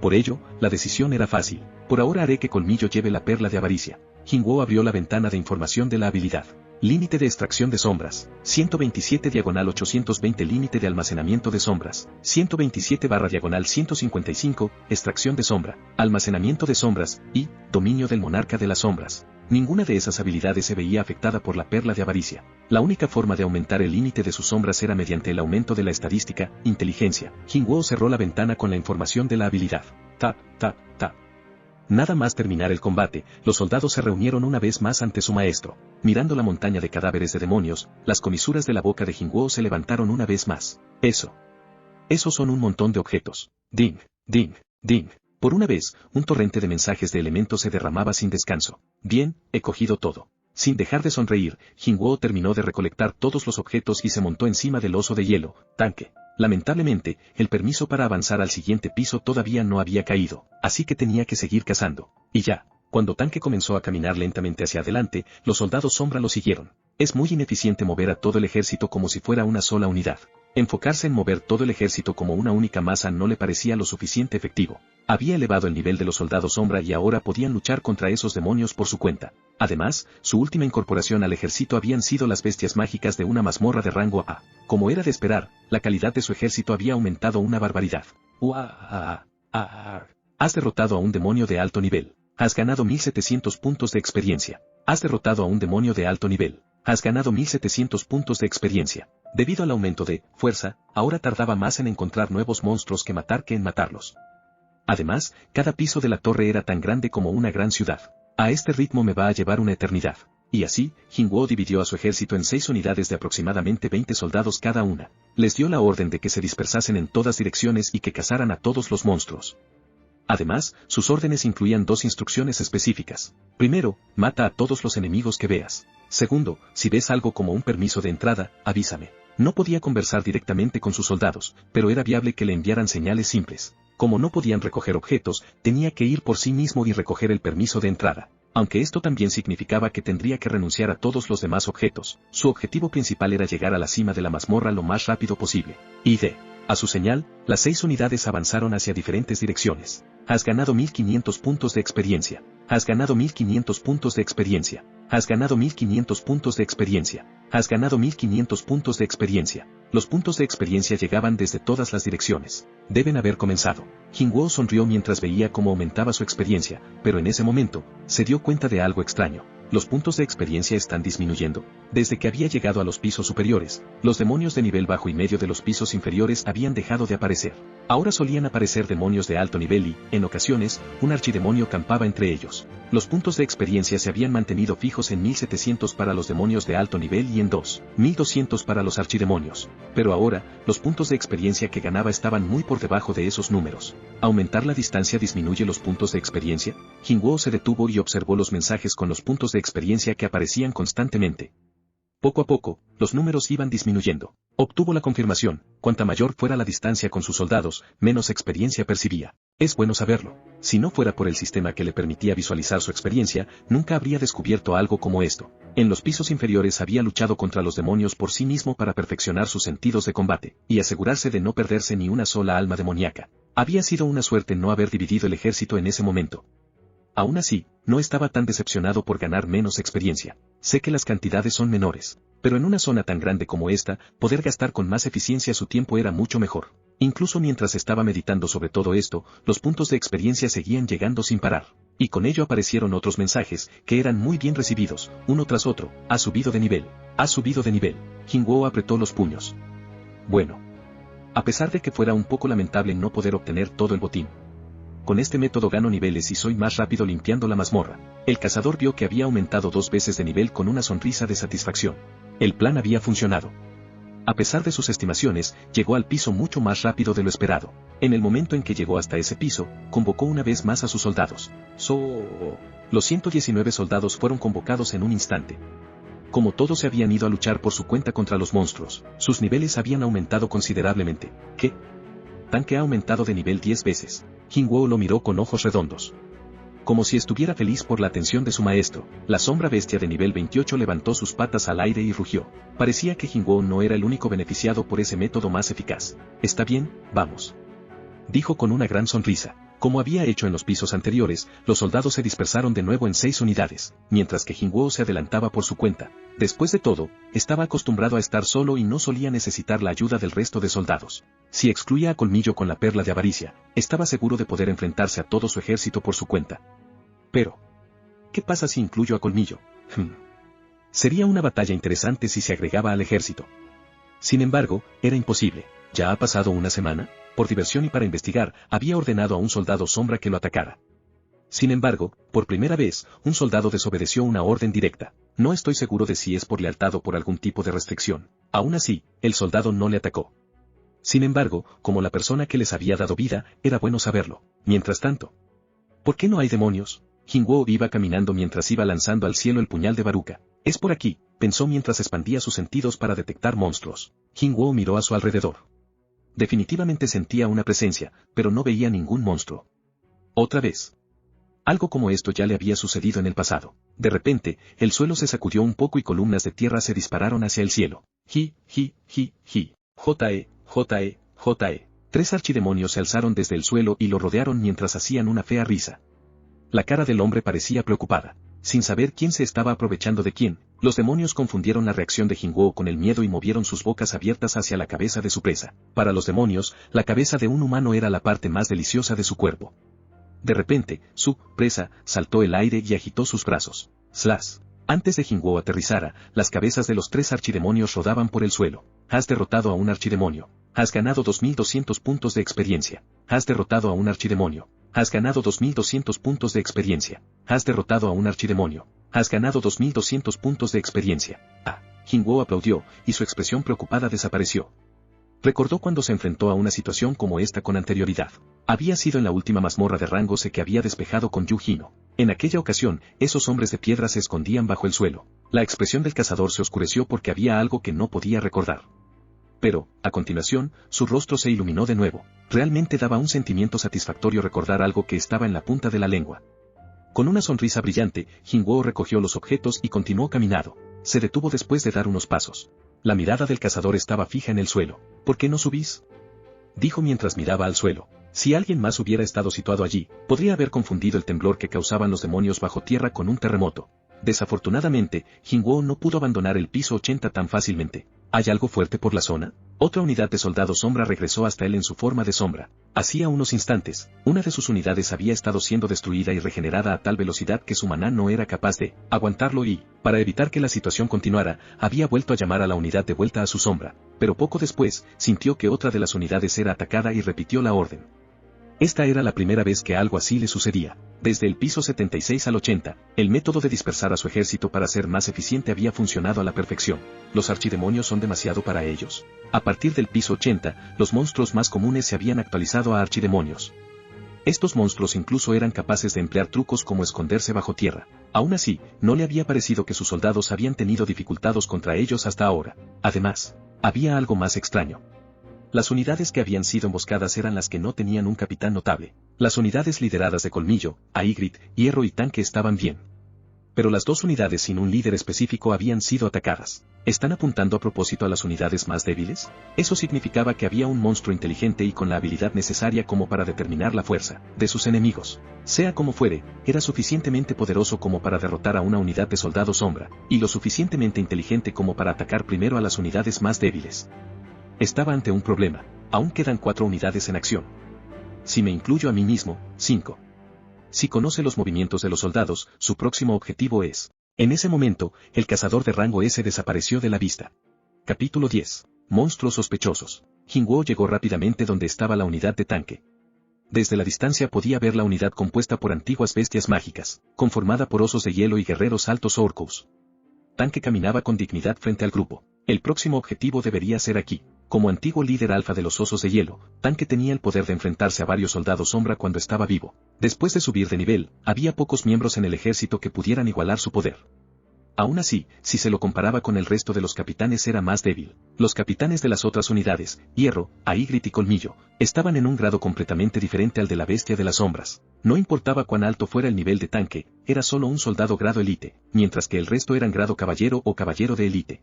Por ello, la decisión era fácil. Por ahora haré que Colmillo lleve la perla de avaricia. Jinwoo abrió la ventana de información de la habilidad. Límite de extracción de sombras. 127/820 límite de almacenamiento de sombras. 127/155 extracción de sombra. Almacenamiento de sombras y dominio del monarca de las sombras. Ninguna de esas habilidades se veía afectada por la perla de avaricia. La única forma de aumentar el límite de sus sombras era mediante el aumento de la estadística, inteligencia. Jinwoo cerró la ventana con la información de la habilidad. Ta. Nada más terminar el combate, los soldados se reunieron una vez más ante su maestro. Mirando la montaña de cadáveres de demonios, las comisuras de la boca de Jinwoo se levantaron una vez más. Esos son un montón de objetos. Ding. Por una vez, un torrente de mensajes de elementos se derramaba sin descanso. Bien, he cogido todo. Sin dejar de sonreír, Jinwoo terminó de recolectar todos los objetos y se montó encima del oso de hielo, Tanque. Lamentablemente, el permiso para avanzar al siguiente piso todavía no había caído, así que tenía que seguir cazando. Y ya, cuando Tanque comenzó a caminar lentamente hacia adelante, los soldados sombra lo siguieron. Es muy ineficiente mover a todo el ejército como si fuera una sola unidad. Enfocarse en mover todo el ejército como una única masa no le parecía lo suficiente efectivo. Había elevado el nivel de los soldados sombra y ahora podían luchar contra esos demonios por su cuenta. Además, su última incorporación al ejército habían sido las bestias mágicas de una mazmorra de rango A. Como era de esperar, la calidad de su ejército había aumentado una barbaridad. Has derrotado a un demonio de alto nivel. Has ganado 1700 puntos de experiencia. Has derrotado a un demonio de alto nivel. Has ganado 1700 puntos de experiencia. Debido al aumento de fuerza, ahora tardaba más en encontrar nuevos monstruos que en matarlos. Además, cada piso de la torre era tan grande como una gran ciudad. A este ritmo me va a llevar una eternidad. Y así, Jinwoo dividió a su ejército en 6 unidades de aproximadamente 20 soldados cada una. Les dio la orden de que se dispersasen en todas direcciones y que cazaran a todos los monstruos. Además, sus órdenes incluían 2 instrucciones específicas. Primero, mata a todos los enemigos que veas. Segundo, si ves algo como un permiso de entrada, avísame. No podía conversar directamente con sus soldados, pero era viable que le enviaran señales simples. Como no podían recoger objetos, tenía que ir por sí mismo y recoger el permiso de entrada. Aunque esto también significaba que tendría que renunciar a todos los demás objetos, su objetivo principal era llegar a la cima de la mazmorra lo más rápido posible. A su señal, las 6 unidades avanzaron hacia diferentes direcciones. Has ganado 1500 puntos de experiencia. Has ganado 1500 puntos de experiencia. Has ganado 1500 puntos de experiencia. Has ganado 1500 puntos de experiencia. Los puntos de experiencia llegaban desde todas las direcciones. Deben haber comenzado. Jinwoo sonrió mientras veía cómo aumentaba su experiencia, pero en ese momento, se dio cuenta de algo extraño. Los puntos de experiencia están disminuyendo. Desde que había llegado a los pisos superiores, los demonios de nivel bajo y medio de los pisos inferiores habían dejado de aparecer. Ahora solían aparecer demonios de alto nivel y, en ocasiones, un archidemonio campaba entre ellos. Los puntos de experiencia se habían mantenido fijos en 1700 para los demonios de alto nivel y en 2200 para los archidemonios. Pero ahora, los puntos de experiencia que ganaba estaban muy por debajo de esos números. ¿Aumentar la distancia disminuye los puntos de experiencia? Jinwoo se detuvo y observó los mensajes con los puntos de experiencia que aparecían constantemente. Poco a poco, los números iban disminuyendo. Obtuvo la confirmación, cuanta mayor fuera la distancia con sus soldados, menos experiencia percibía. Es bueno saberlo. Si no fuera por el sistema que le permitía visualizar su experiencia, nunca habría descubierto algo como esto. En los pisos inferiores había luchado contra los demonios por sí mismo para perfeccionar sus sentidos de combate, y asegurarse de no perderse ni una sola alma demoníaca. Había sido una suerte no haber dividido el ejército en ese momento. Aún así, no estaba tan decepcionado por ganar menos experiencia. Sé que las cantidades son menores, pero en una zona tan grande como esta, poder gastar con más eficiencia su tiempo era mucho mejor. Incluso mientras estaba meditando sobre todo esto, los puntos de experiencia seguían llegando sin parar. Y con ello aparecieron otros mensajes, que eran muy bien recibidos, uno tras otro. Has subido de nivel. Has subido de nivel. Jinwoo apretó los puños. Bueno. A pesar de que fuera un poco lamentable no poder obtener todo el botín. Con este método gano niveles y soy más rápido limpiando la mazmorra. El cazador vio que había aumentado 2 veces de nivel con una sonrisa de satisfacción. El plan había funcionado. A pesar de sus estimaciones, llegó al piso mucho más rápido de lo esperado. En el momento en que llegó hasta ese piso, convocó una vez más a sus soldados. Los 119 soldados fueron convocados en un instante. Como todos se habían ido a luchar por su cuenta contra los monstruos, sus niveles habían aumentado considerablemente. ¿Qué? Tanque ha aumentado de nivel 10 veces. Jinwoo lo miró con ojos redondos. Como si estuviera feliz por la atención de su maestro, la sombra bestia de nivel 28 levantó sus patas al aire y rugió. Parecía que Jinwoo no era el único beneficiado por ese método más eficaz. Está bien, vamos. Dijo con una gran sonrisa. Como había hecho en los pisos anteriores, los soldados se dispersaron de nuevo en 6 unidades, mientras que Jinwoo se adelantaba por su cuenta. Después de todo, estaba acostumbrado a estar solo y no solía necesitar la ayuda del resto de soldados. Si excluía a Colmillo con la perla de avaricia, estaba seguro de poder enfrentarse a todo su ejército por su cuenta. Pero, ¿qué pasa si incluyo a Colmillo? Sería una batalla interesante si se agregaba al ejército. Sin embargo, era imposible. ¿Ya ha pasado una semana? Por diversión y para investigar, había ordenado a un soldado sombra que lo atacara. Sin embargo, por primera vez, un soldado desobedeció una orden directa. No estoy seguro de si es por lealtad o por algún tipo de restricción. Aún así, el soldado no le atacó. Sin embargo, como la persona que les había dado vida, era bueno saberlo. Mientras tanto, ¿por qué no hay demonios? Jinwoo iba caminando mientras iba lanzando al cielo el puñal de Baruka. Es por aquí, pensó mientras expandía sus sentidos para detectar monstruos. Jinwoo miró a su alrededor. Definitivamente sentía una presencia, pero no veía ningún monstruo. Otra vez. Algo como esto ya le había sucedido en el pasado. De repente, el suelo se sacudió un poco y columnas de tierra se dispararon hacia el cielo. J.E. 3 archidemonios se alzaron desde el suelo y lo rodearon mientras hacían una fea risa. La cara del hombre parecía preocupada. Sin saber quién se estaba aprovechando de quién, Los demonios confundieron la reacción de Jingwoo con el miedo y movieron sus bocas abiertas hacia la cabeza de su presa. Para los demonios, la cabeza de un humano era la parte más deliciosa de su cuerpo. De repente, su presa saltó el aire y agitó sus brazos. ¡Slash! Antes de Jingwoo aterrizara, las cabezas de los 3 archidemonios rodaban por el suelo. Has derrotado a un archidemonio. Has ganado 2200 puntos de experiencia. Has derrotado a un archidemonio. Has ganado 2200 puntos de experiencia. Has derrotado a un archidemonio. Has ganado 2200 puntos de experiencia. Jingwoo aplaudió, y su expresión preocupada desapareció. Recordó cuando se enfrentó a una situación como esta con anterioridad. Había sido en la última mazmorra de rango C que había despejado con Yu Hino. En aquella ocasión, esos hombres de piedra se escondían bajo el suelo. La expresión del cazador se oscureció porque había algo que no podía recordar. Pero, a continuación, su rostro se iluminó de nuevo. Realmente daba un sentimiento satisfactorio recordar algo que estaba en la punta de la lengua. Con una sonrisa brillante, Jingwoo recogió los objetos y continuó caminando. Se detuvo después de dar unos pasos. La mirada del cazador estaba fija en el suelo. ¿Por qué no subís?, dijo mientras miraba al suelo. Si alguien más hubiera estado situado allí, podría haber confundido el temblor que causaban los demonios bajo tierra con un terremoto. Desafortunadamente, Jingwoo no pudo abandonar el piso 80 tan fácilmente. ¿Hay algo fuerte por la zona? Otra unidad de soldados sombra regresó hasta él en su forma de sombra. Hacía unos instantes, una de sus unidades había estado siendo destruida y regenerada a tal velocidad que su maná no era capaz de aguantarlo y, para evitar que la situación continuara, había vuelto a llamar a la unidad de vuelta a su sombra, pero poco después, sintió que otra de las unidades era atacada y repitió la orden. Esta era la primera vez que algo así le sucedía. Desde el piso 76 al 80, el método de dispersar a su ejército para ser más eficiente había funcionado a la perfección. ¿Los archidemonios son demasiado para ellos? A partir del piso 80, los monstruos más comunes se habían actualizado a archidemonios. Estos monstruos incluso eran capaces de emplear trucos como esconderse bajo tierra. Aún así, no le había parecido que sus soldados habían tenido dificultades contra ellos hasta ahora. Además, había algo más extraño. Las unidades que habían sido emboscadas eran las que no tenían un capitán notable. Las unidades lideradas de Colmillo, Aigrit, Hierro y Tanque estaban bien. Pero las 2 unidades sin un líder específico habían sido atacadas. ¿Están apuntando a propósito a las unidades más débiles? Eso significaba que había un monstruo inteligente y con la habilidad necesaria como para determinar la fuerza de sus enemigos. Sea como fuere, era suficientemente poderoso como para derrotar a una unidad de soldados sombra, y lo suficientemente inteligente como para atacar primero a las unidades más débiles. Estaba ante un problema. Aún quedan 4 unidades en acción. Si me incluyo a mí mismo, 5. Si conoce los movimientos de los soldados, su próximo objetivo es. En ese momento, el cazador de rango S desapareció de la vista. Capítulo 10. Monstruos sospechosos. Jingwoo llegó rápidamente donde estaba la unidad de tanque. Desde la distancia podía ver la unidad compuesta por antiguas bestias mágicas, conformada por osos de hielo y guerreros altos orcos. Tanque caminaba con dignidad frente al grupo. El próximo objetivo debería ser aquí. Como antiguo líder alfa de los osos de hielo, Tanque tenía el poder de enfrentarse a varios soldados sombra cuando estaba vivo. Después de subir de nivel, había pocos miembros en el ejército que pudieran igualar su poder. Aún así, si se lo comparaba con el resto de los capitanes era más débil. Los capitanes de las otras unidades, Hierro, Aigrit y Colmillo, estaban en un grado completamente diferente al de la bestia de las sombras. No importaba cuán alto fuera el nivel de Tanque, era solo un soldado grado élite, mientras que el resto eran grado caballero o caballero de élite.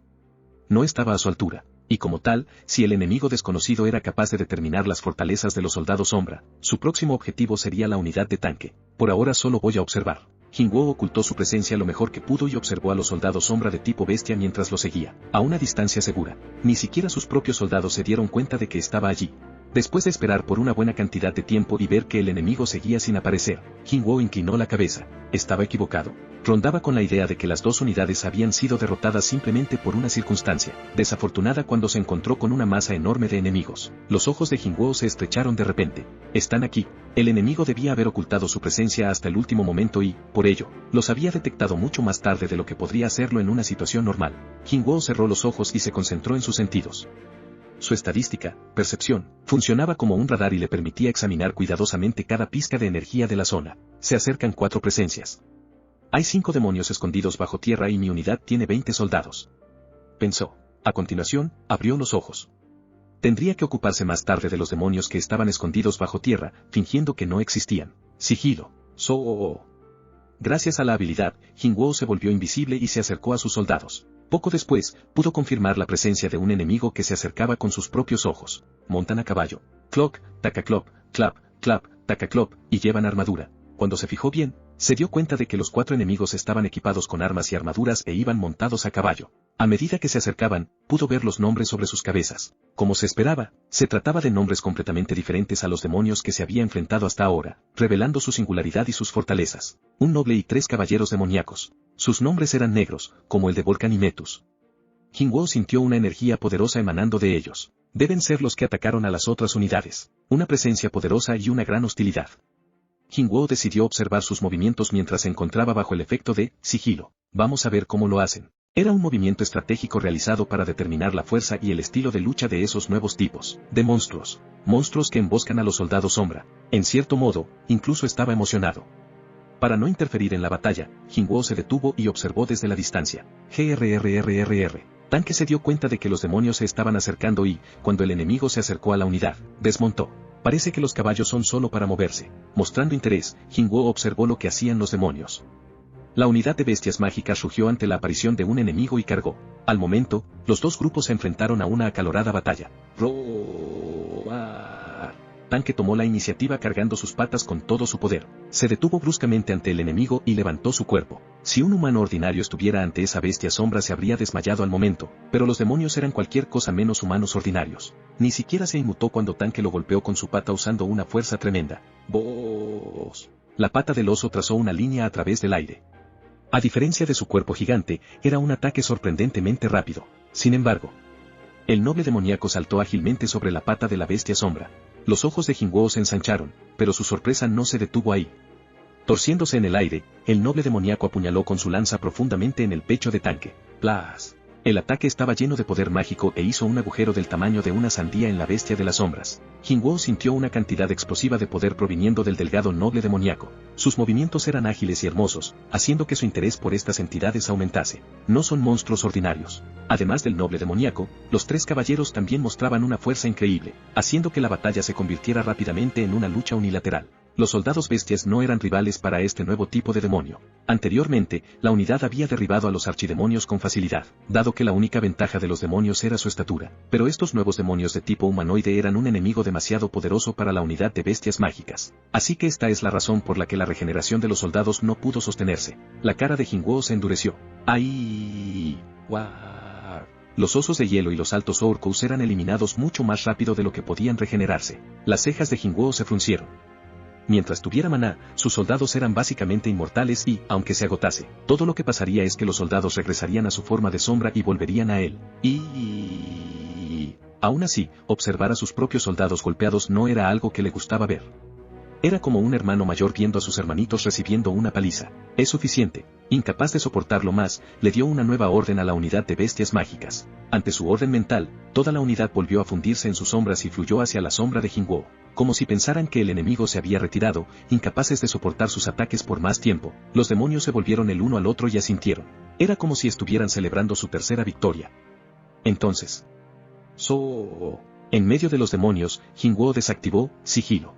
No estaba a su altura, y como tal, si el enemigo desconocido era capaz de determinar las fortalezas de los soldados sombra, su próximo objetivo sería la unidad de tanque. Por ahora solo voy a observar. Jingwoo ocultó su presencia lo mejor que pudo y observó a los soldados sombra de tipo bestia mientras lo seguía, a una distancia segura. Ni siquiera sus propios soldados se dieron cuenta de que estaba allí. Después de esperar por una buena cantidad de tiempo y ver que el enemigo seguía sin aparecer, Jingwoo inclinó la cabeza. ¿Estaba equivocado? Rondaba con la idea de que las 2 unidades habían sido derrotadas simplemente por una circunstancia desafortunada cuando se encontró con una masa enorme de enemigos. Los ojos de Jingwoo se estrecharon de repente. Están aquí. El enemigo debía haber ocultado su presencia hasta el último momento y, por ello, los había detectado mucho más tarde de lo que podría hacerlo en una situación normal. Jingwoo cerró los ojos y se concentró en sus sentidos. Su estadística, percepción, funcionaba como un radar y le permitía examinar cuidadosamente cada pizca de energía de la zona. Se acercan 4 presencias. Hay 5 demonios escondidos bajo tierra y mi unidad tiene 20 soldados. Pensó. A continuación, abrió los ojos. Tendría que ocuparse más tarde de los demonios que estaban escondidos bajo tierra, fingiendo que no existían. Sigilo. Gracias a la habilidad, Jingwoo se volvió invisible y se acercó a sus soldados. Poco después, pudo confirmar la presencia de un enemigo que se acercaba con sus propios ojos. Montan a caballo. Clock, taca clop, clap, clap, taca clop, y llevan armadura. Cuando se fijó bien, Se dio cuenta de que los 4 enemigos estaban equipados con armas y armaduras e iban montados a caballo. A medida que se acercaban, pudo ver los nombres sobre sus cabezas. Como se esperaba, se trataba de nombres completamente diferentes a los demonios que se había enfrentado hasta ahora, revelando su singularidad y sus fortalezas. Un noble y 3 caballeros demoníacos. Sus nombres eran negros, como el de Volcan y Metus. Jinwoo sintió una energía poderosa emanando de ellos. Deben ser los que atacaron a las otras unidades. Una presencia poderosa y una gran hostilidad. Jinwoo decidió observar sus movimientos mientras se encontraba bajo el efecto de sigilo. Vamos a ver cómo lo hacen. Era un movimiento estratégico realizado para determinar la fuerza y el estilo de lucha de esos nuevos tipos de monstruos. Monstruos que emboscan a los soldados sombra. En cierto modo, incluso estaba emocionado. Para no interferir en la batalla, Jinwoo se detuvo y observó desde la distancia. GRRRRR. Tanque se dio cuenta de que los demonios se estaban acercando y, cuando el enemigo se acercó a la unidad, desmontó. Parece que los caballos son solo para moverse. Mostrando interés, Jinwoo observó lo que hacían los demonios. La unidad de bestias mágicas rugió ante la aparición de un enemigo y cargó. Al momento, los 2 grupos se enfrentaron a una acalorada batalla. Tanque tomó la iniciativa cargando sus patas con todo su poder. Se detuvo bruscamente ante el enemigo y levantó su cuerpo. Si un humano ordinario estuviera ante esa bestia sombra se habría desmayado al momento, pero los demonios eran cualquier cosa menos humanos ordinarios. Ni siquiera se inmutó cuando Tanque lo golpeó con su pata usando una fuerza tremenda. ¡Boss! La pata del oso trazó una línea a través del aire. A diferencia de su cuerpo gigante, era un ataque sorprendentemente rápido. Sin embargo, el noble demoníaco saltó ágilmente sobre la pata de la bestia sombra. Los ojos de Jinwoo se ensancharon, pero su sorpresa no se detuvo ahí. Torciéndose en el aire, el noble demoníaco apuñaló con su lanza profundamente en el pecho de Tanque. ¡Plas! El ataque estaba lleno de poder mágico e hizo un agujero del tamaño de una sandía en la bestia de las sombras. Jinwoo sintió una cantidad explosiva de poder proviniendo del delgado noble demoníaco. Sus movimientos eran ágiles y hermosos, haciendo que su interés por estas entidades aumentase. No son monstruos ordinarios. Además del noble demoníaco, los 3 caballeros también mostraban una fuerza increíble, haciendo que la batalla se convirtiera rápidamente en una lucha unilateral. Los soldados bestias no eran rivales para este nuevo tipo de demonio. Anteriormente, la unidad había derribado a los archidemonios con facilidad, dado que la única ventaja de los demonios era su estatura. Pero estos nuevos demonios de tipo humanoide eran un enemigo demasiado poderoso para la unidad de bestias mágicas. Así que esta es la razón por la que la regeneración de los soldados no pudo sostenerse. La cara de Jinwoo se endureció. ¡Ay! ¡Guau! Los osos de hielo y los altos orcos eran eliminados mucho más rápido de lo que podían regenerarse. Las cejas de Jinwoo se fruncieron. Mientras tuviera maná, sus soldados eran básicamente inmortales y, aunque se agotase, todo lo que pasaría es que los soldados regresarían a su forma de sombra y volverían a él. Aún así, observar a sus propios soldados golpeados no era algo que le gustaba ver. Era como un hermano mayor viendo a sus hermanitos recibiendo una paliza. Es suficiente. Incapaz de soportarlo más, le dio una nueva orden a la unidad de bestias mágicas. Ante su orden mental, toda la unidad volvió a fundirse en sus sombras y fluyó hacia la sombra de Jinwoo. Como si pensaran que el enemigo se había retirado, incapaces de soportar sus ataques por más tiempo, los demonios se volvieron el uno al otro y asintieron. Era como si estuvieran celebrando su tercera victoria. Entonces, en medio de los demonios, Jinwoo desactivó sigilo.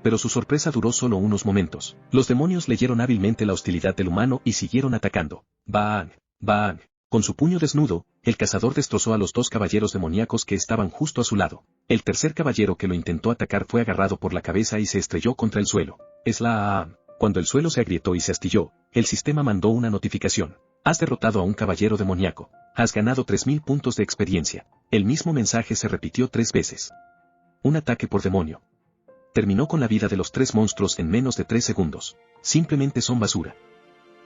Pero su sorpresa duró solo unos momentos. Los demonios leyeron hábilmente la hostilidad del humano y siguieron atacando. ¡Bang! ¡Bang! Con su puño desnudo, el cazador destrozó a los 2 caballeros demoníacos que estaban justo a su lado. El tercer caballero que lo intentó atacar fue agarrado por la cabeza y se estrelló contra el suelo. Cuando el suelo se agrietó y se astilló, el sistema mandó una notificación. Has derrotado a un caballero demoníaco. Has ganado 3000 puntos de experiencia. El mismo mensaje se repitió 3 veces. Un ataque por demonio. Terminó con la vida de los 3 monstruos en menos de 3 segundos. Simplemente son basura.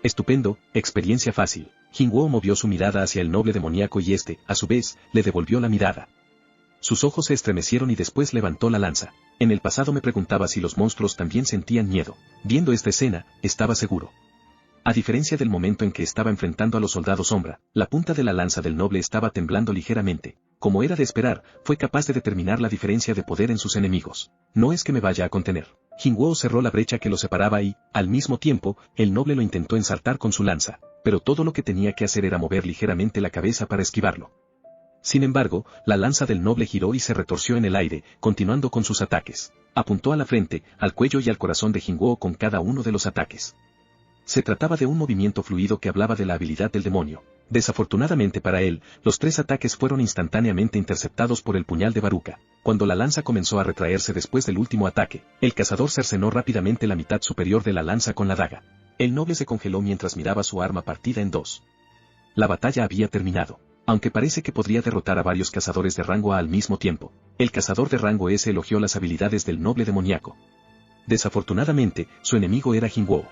Estupendo, experiencia fácil. Jinwoo movió su mirada hacia el noble demoníaco y este, a su vez, le devolvió la mirada. Sus ojos se estremecieron y después levantó la lanza. En el pasado me preguntaba si los monstruos también sentían miedo. Viendo esta escena, estaba seguro. A diferencia del momento en que estaba enfrentando a los soldados sombra, la punta de la lanza del noble estaba temblando ligeramente. Como era de esperar, fue capaz de determinar la diferencia de poder en sus enemigos. No es que me vaya a contener. Jinwoo cerró la brecha que lo separaba y, al mismo tiempo, el noble lo intentó ensartar con su lanza, pero todo lo que tenía que hacer era mover ligeramente la cabeza para esquivarlo. Sin embargo, la lanza del noble giró y se retorció en el aire, continuando con sus ataques. Apuntó a la frente, al cuello y al corazón de Jinwoo con cada uno de los ataques. Se trataba de un movimiento fluido que hablaba de la habilidad del demonio. Desafortunadamente para él, los 3 ataques fueron instantáneamente interceptados por el puñal de Baruka. Cuando la lanza comenzó a retraerse después del último ataque, el cazador cercenó rápidamente la mitad superior de la lanza con la daga. El noble se congeló mientras miraba su arma partida en dos. La batalla había terminado. Aunque parece que podría derrotar a varios cazadores de rango A al mismo tiempo, el cazador de rango S elogió las habilidades del noble demoníaco. Desafortunadamente, su enemigo era Jingwo.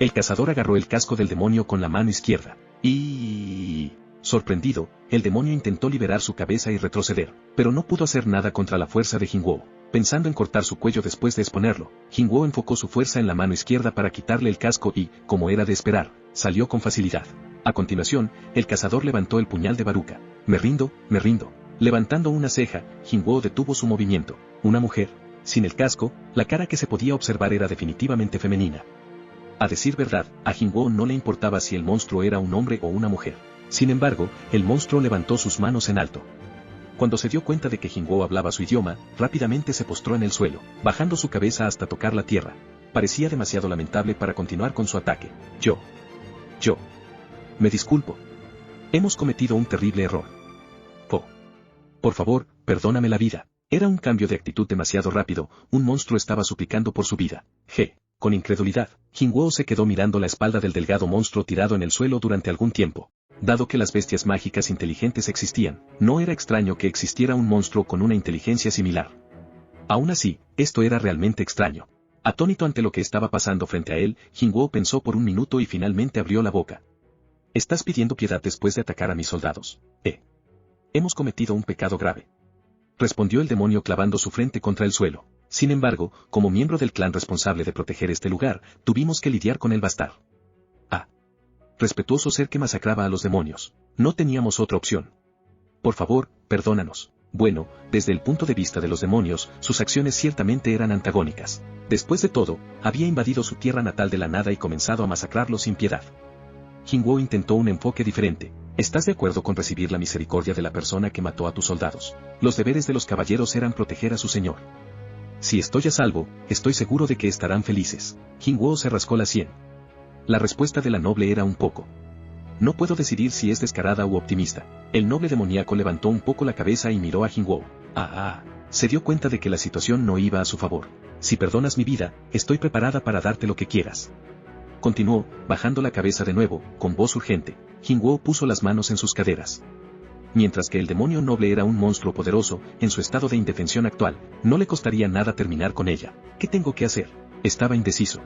El cazador agarró el casco del demonio con la mano izquierda, y... sorprendido, el demonio intentó liberar su cabeza y retroceder, pero no pudo hacer nada contra la fuerza de Jingwo. Pensando en cortar su cuello después de exponerlo, Jingwo enfocó su fuerza en la mano izquierda para quitarle el casco y, como era de esperar, salió con facilidad. A continuación, el cazador levantó el puñal de Baruka. Me rindo, me rindo. Levantando una ceja, Jingwo detuvo su movimiento. Una mujer. Sin el casco, la cara que se podía observar era definitivamente femenina. A decir verdad, a Jingwo no le importaba si el monstruo era un hombre o una mujer. Sin embargo, el monstruo levantó sus manos en alto. Cuando se dio cuenta de que Jingwo hablaba su idioma, rápidamente se postró en el suelo, bajando su cabeza hasta tocar la tierra. Parecía demasiado lamentable para continuar con su ataque. Yo. Me disculpo. Hemos cometido un terrible error. Por favor, perdóname la vida. Era un cambio de actitud demasiado rápido, un monstruo estaba suplicando por su vida. Con incredulidad, Jingwo se quedó mirando la espalda del delgado monstruo tirado en el suelo durante algún tiempo. Dado que las bestias mágicas inteligentes existían, no era extraño que existiera un monstruo con una inteligencia similar. Aún así, esto era realmente extraño. Atónito ante lo que estaba pasando frente a él, Jingwo pensó por un minuto y finalmente abrió la boca. ¿Estás pidiendo piedad después de atacar a mis soldados? Hemos cometido un pecado grave. Respondió el demonio clavando su frente contra el suelo. Sin embargo, como miembro del clan responsable de proteger este lugar, tuvimos que lidiar con el bastar. Respetuoso ser que masacraba a los demonios. No teníamos otra opción. Por favor, perdónanos. Bueno, desde el punto de vista de los demonios, sus acciones ciertamente eran antagónicas. Después de todo, había invadido su tierra natal de la nada y comenzado a masacrarlos sin piedad. Jingwo intentó un enfoque diferente. ¿Estás de acuerdo con recibir la misericordia de la persona que mató a tus soldados? Los deberes de los caballeros eran proteger a su señor. Si estoy a salvo, estoy seguro de que estarán felices. Jingwo se rascó la sien. La respuesta de la noble era un poco. No puedo decidir si es descarada u optimista. El noble demoníaco levantó un poco la cabeza y miró a Jingwo. Se dio cuenta de que la situación no iba a su favor. Si perdonas mi vida, estoy preparada para darte lo que quieras. Continuó, bajando la cabeza de nuevo, con voz urgente. Jingwo puso las manos en sus caderas. Mientras que el demonio noble era un monstruo poderoso, en su estado de indefensión actual, no le costaría nada terminar con ella. ¿Qué tengo que hacer? Estaba indeciso.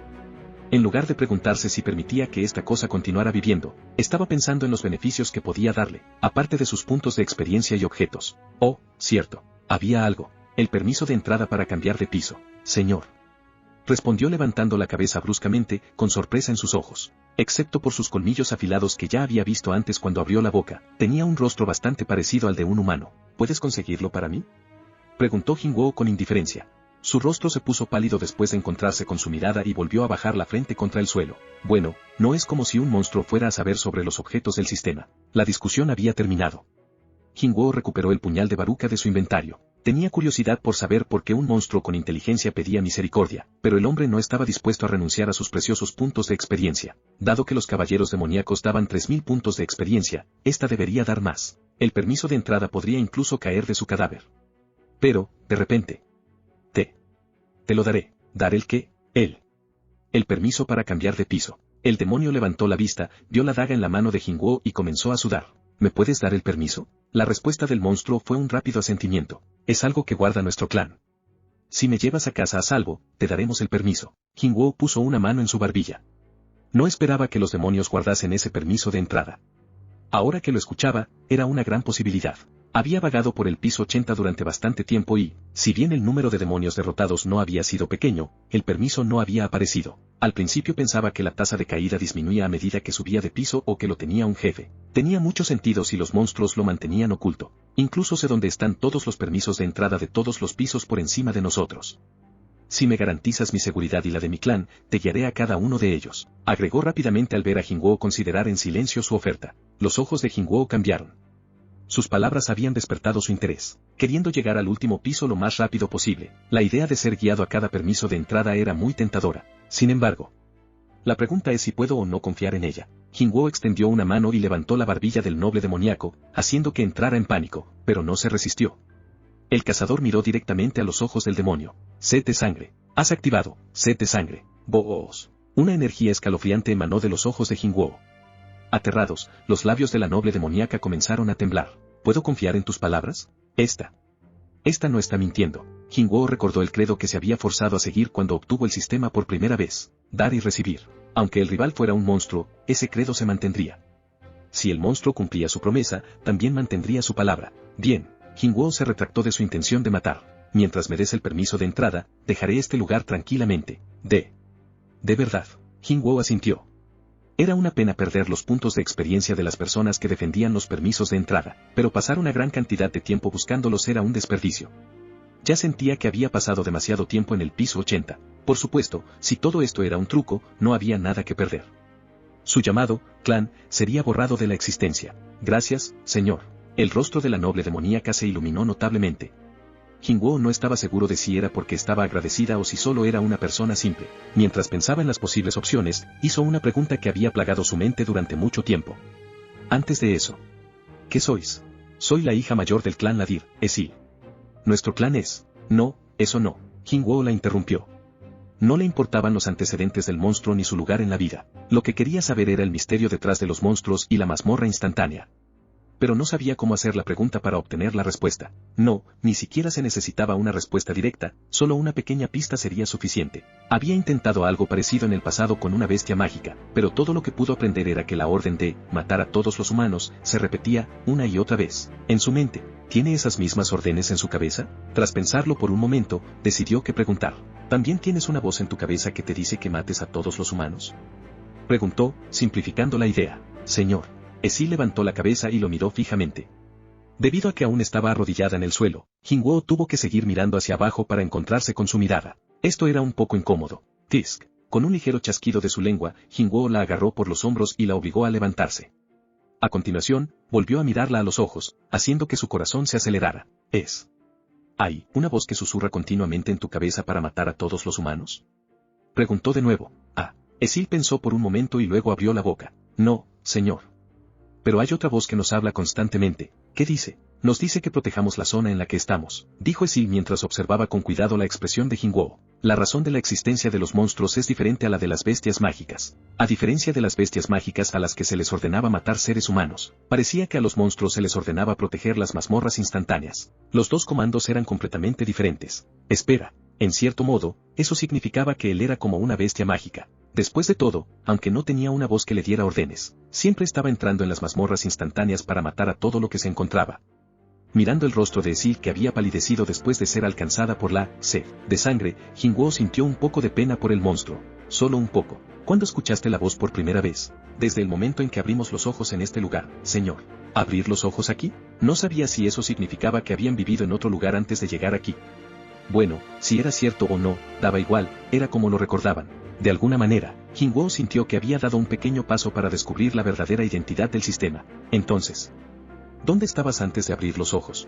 En lugar de preguntarse si permitía que esta cosa continuara viviendo, estaba pensando en los beneficios que podía darle, aparte de sus puntos de experiencia y objetos. Cierto, había algo. El permiso de entrada para cambiar de piso. Señor. Respondió levantando la cabeza bruscamente, con sorpresa en sus ojos. Excepto por sus colmillos afilados que ya había visto antes cuando abrió la boca, tenía un rostro bastante parecido al de un humano. ¿Puedes conseguirlo para mí? Preguntó Jingwo con indiferencia. Su rostro se puso pálido después de encontrarse con su mirada y volvió a bajar la frente contra el suelo. Bueno, no es como si un monstruo fuera a saber sobre los objetos del sistema. La discusión había terminado. Jingwo recuperó el puñal de Baruka de su inventario. Tenía curiosidad por saber por qué un monstruo con inteligencia pedía misericordia, pero el hombre no estaba dispuesto a renunciar a sus preciosos puntos de experiencia. Dado que los caballeros demoníacos daban 3000 puntos de experiencia, esta debería dar más. El permiso de entrada podría incluso caer de su cadáver. Pero, de repente, te lo daré. ¿Dar el qué? El permiso para cambiar de piso. El demonio levantó la vista, vio la daga en la mano de Jingwo y comenzó a sudar. ¿Me puedes dar el permiso? La respuesta del monstruo fue un rápido asentimiento. Es algo que guarda nuestro clan. Si me llevas a casa a salvo, te daremos el permiso. Jingwo puso una mano en su barbilla. No esperaba que los demonios guardasen ese permiso de entrada. Ahora que lo escuchaba, era una gran posibilidad. Había vagado por el piso 80 durante bastante tiempo y, si bien el número de demonios derrotados no había sido pequeño, el permiso no había aparecido. Al principio pensaba que la tasa de caída disminuía a medida que subía de piso o que lo tenía un jefe. Tenía mucho sentido si los monstruos lo mantenían oculto. Incluso sé dónde están todos los permisos de entrada de todos los pisos por encima de nosotros. Si me garantizas mi seguridad y la de mi clan, te guiaré a cada uno de ellos. Agregó rápidamente al ver a Jingwo considerar en silencio su oferta. Los ojos de Jingwo cambiaron. Sus palabras habían despertado su interés. Queriendo llegar al último piso lo más rápido posible, la idea de ser guiado a cada permiso de entrada era muy tentadora. Sin embargo, la pregunta es si puedo o no confiar en ella. Jingwo extendió una mano y levantó la barbilla del noble demoníaco, haciendo que entrara en pánico, pero no se resistió. El cazador miró directamente a los ojos del demonio. Sed de sangre. Has activado, sed de sangre. Vos. Una energía escalofriante emanó de los ojos de Jingwoo. Aterrados, los labios de la noble demoníaca comenzaron a temblar. ¿Puedo confiar en tus palabras? Esta no está mintiendo. Jingwoo recordó el credo que se había forzado a seguir cuando obtuvo el sistema por primera vez: dar y recibir. Aunque el rival fuera un monstruo, ese credo se mantendría. Si el monstruo cumplía su promesa, también mantendría su palabra. Bien, Jingwoo se retractó de su intención de matar. Mientras me des el permiso de entrada, dejaré este lugar tranquilamente. ¿De verdad? Jingwoo asintió. Era una pena perder los puntos de experiencia de las personas que defendían los permisos de entrada, pero pasar una gran cantidad de tiempo buscándolos era un desperdicio. Ya sentía que había pasado demasiado tiempo en el piso 80. Por supuesto, si todo esto era un truco, no había nada que perder. Su llamado, clan, sería borrado de la existencia. Gracias, señor. El rostro de la noble demoníaca se iluminó notablemente. Jingwoo no estaba seguro de si era porque estaba agradecida o si solo era una persona simple. Mientras pensaba en las posibles opciones, hizo una pregunta que había plagado su mente durante mucho tiempo. Antes de eso, ¿qué sois? Soy la hija mayor del clan Ladir, Esil. Nuestro clan es... No, eso no. Jingwoo la interrumpió. No le importaban los antecedentes del monstruo ni su lugar en la vida. Lo que quería saber era el misterio detrás de los monstruos y la mazmorra instantánea. Pero no sabía cómo hacer la pregunta para obtener la respuesta. No, ni siquiera se necesitaba una respuesta directa, solo una pequeña pista sería suficiente. Había intentado algo parecido en el pasado con una bestia mágica, pero todo lo que pudo aprender era que la orden de matar a todos los humanos se repetía una y otra vez. En su mente, ¿tiene esas mismas órdenes en su cabeza? Tras pensarlo por un momento, decidió que preguntar. ¿También tienes una voz en tu cabeza que te dice que mates a todos los humanos? Preguntó, simplificando la idea. Señor. Esil levantó la cabeza y lo miró fijamente. Debido a que aún estaba arrodillada en el suelo, Jingwoo tuvo que seguir mirando hacia abajo para encontrarse con su mirada. Esto era un poco incómodo. Tisk. Con un ligero chasquido de su lengua, Jingwoo la agarró por los hombros y la obligó a levantarse. A continuación, volvió a mirarla a los ojos, haciendo que su corazón se acelerara. ¿Hay una voz que susurra continuamente en tu cabeza para matar a todos los humanos? Preguntó de nuevo. Esil pensó por un momento y luego abrió la boca. No, señor. Pero hay otra voz que nos habla constantemente. ¿Qué dice? Nos dice que protejamos la zona en la que estamos, dijo Esil mientras observaba con cuidado la expresión de Jingwoo. La razón de la existencia de los monstruos es diferente a la de las bestias mágicas. A diferencia de las bestias mágicas a las que se les ordenaba matar seres humanos, parecía que a los monstruos se les ordenaba proteger las mazmorras instantáneas. Los dos comandos eran completamente diferentes. Espera, en cierto modo, eso significaba que él era como una bestia mágica. Después de todo, aunque no tenía una voz que le diera órdenes, siempre estaba entrando en las mazmorras instantáneas para matar a todo lo que se encontraba. Mirando el rostro de Esil que había palidecido después de ser alcanzada por la sed de sangre, Jingwoo sintió un poco de pena por el monstruo. Solo un poco. ¿Cuándo escuchaste la voz por primera vez? Desde el momento en que abrimos los ojos en este lugar, señor. ¿Abrir los ojos aquí? No sabía si eso significaba que habían vivido en otro lugar antes de llegar aquí. Bueno, si era cierto o no, daba igual, era como lo recordaban. De alguna manera, Jingwoo sintió que había dado un pequeño paso para descubrir la verdadera identidad del sistema. Entonces, ¿dónde estabas antes de abrir los ojos?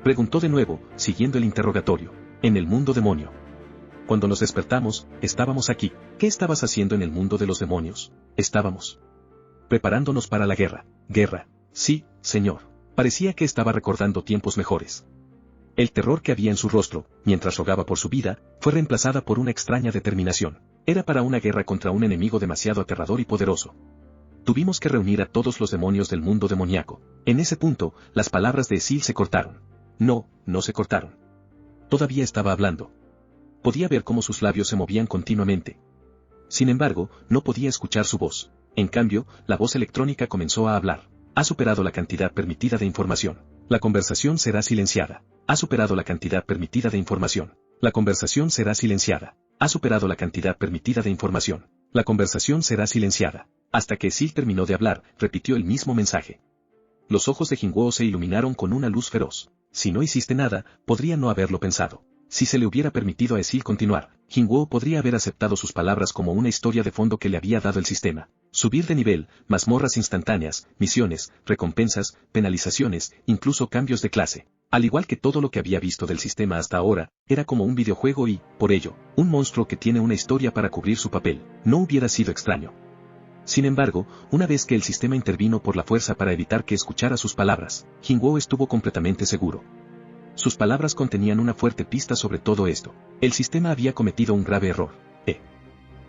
Preguntó de nuevo, siguiendo el interrogatorio. En el mundo demonio. Cuando nos despertamos, estábamos aquí. ¿Qué estabas haciendo en el mundo de los demonios? Estábamos preparándonos para la guerra. ¿Guerra? Sí, señor. Parecía que estaba recordando tiempos mejores. El terror que había en su rostro, mientras rogaba por su vida, fue reemplazada por una extraña determinación. Era para una guerra contra un enemigo demasiado aterrador y poderoso. Tuvimos que reunir a todos los demonios del mundo demoníaco. En ese punto, las palabras de Esil se cortaron. No se cortaron. Todavía estaba hablando. Podía ver cómo sus labios se movían continuamente. Sin embargo, no podía escuchar su voz. En cambio, la voz electrónica comenzó a hablar. Ha superado la cantidad permitida de información. La conversación será silenciada. Ha superado la cantidad permitida de información. La conversación será silenciada. Ha superado la cantidad permitida de información. La conversación será silenciada. Hasta que Esil terminó de hablar, repitió el mismo mensaje. Los ojos de Jingwoo se iluminaron con una luz feroz. Si no hiciste nada, podría no haberlo pensado. Si se le hubiera permitido a Esil continuar, Jingwoo podría haber aceptado sus palabras como una historia de fondo que le había dado el sistema. Subir de nivel, mazmorras instantáneas, misiones, recompensas, penalizaciones, incluso cambios de clase. Al igual que todo lo que había visto del sistema hasta ahora, era como un videojuego y, por ello, un monstruo que tiene una historia para cubrir su papel. No hubiera sido extraño. Sin embargo, una vez que el sistema intervino por la fuerza para evitar que escuchara sus palabras, Jingwoo estuvo completamente seguro. Sus palabras contenían una fuerte pista sobre todo esto. El sistema había cometido un grave error.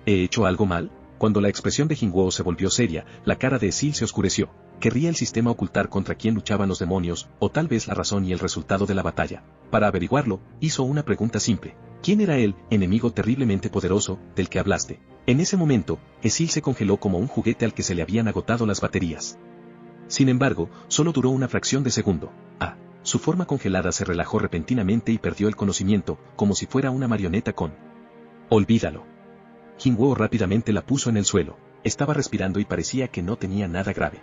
¿He hecho algo mal? Cuando la expresión de Jingwoo se volvió seria, la cara de Esil se oscureció. ¿Querría el sistema ocultar contra quién luchaban los demonios, o tal vez la razón y el resultado de la batalla? Para averiguarlo, hizo una pregunta simple. ¿Quién era el enemigo terriblemente poderoso del que hablaste? En ese momento, Esil se congeló como un juguete al que se le habían agotado las baterías. Sin embargo, solo duró una fracción de segundo. Su forma congelada se relajó repentinamente y perdió el conocimiento, como si fuera una marioneta con... Olvídalo. Jingwoo rápidamente la puso en el suelo. Estaba respirando y parecía que no tenía nada grave.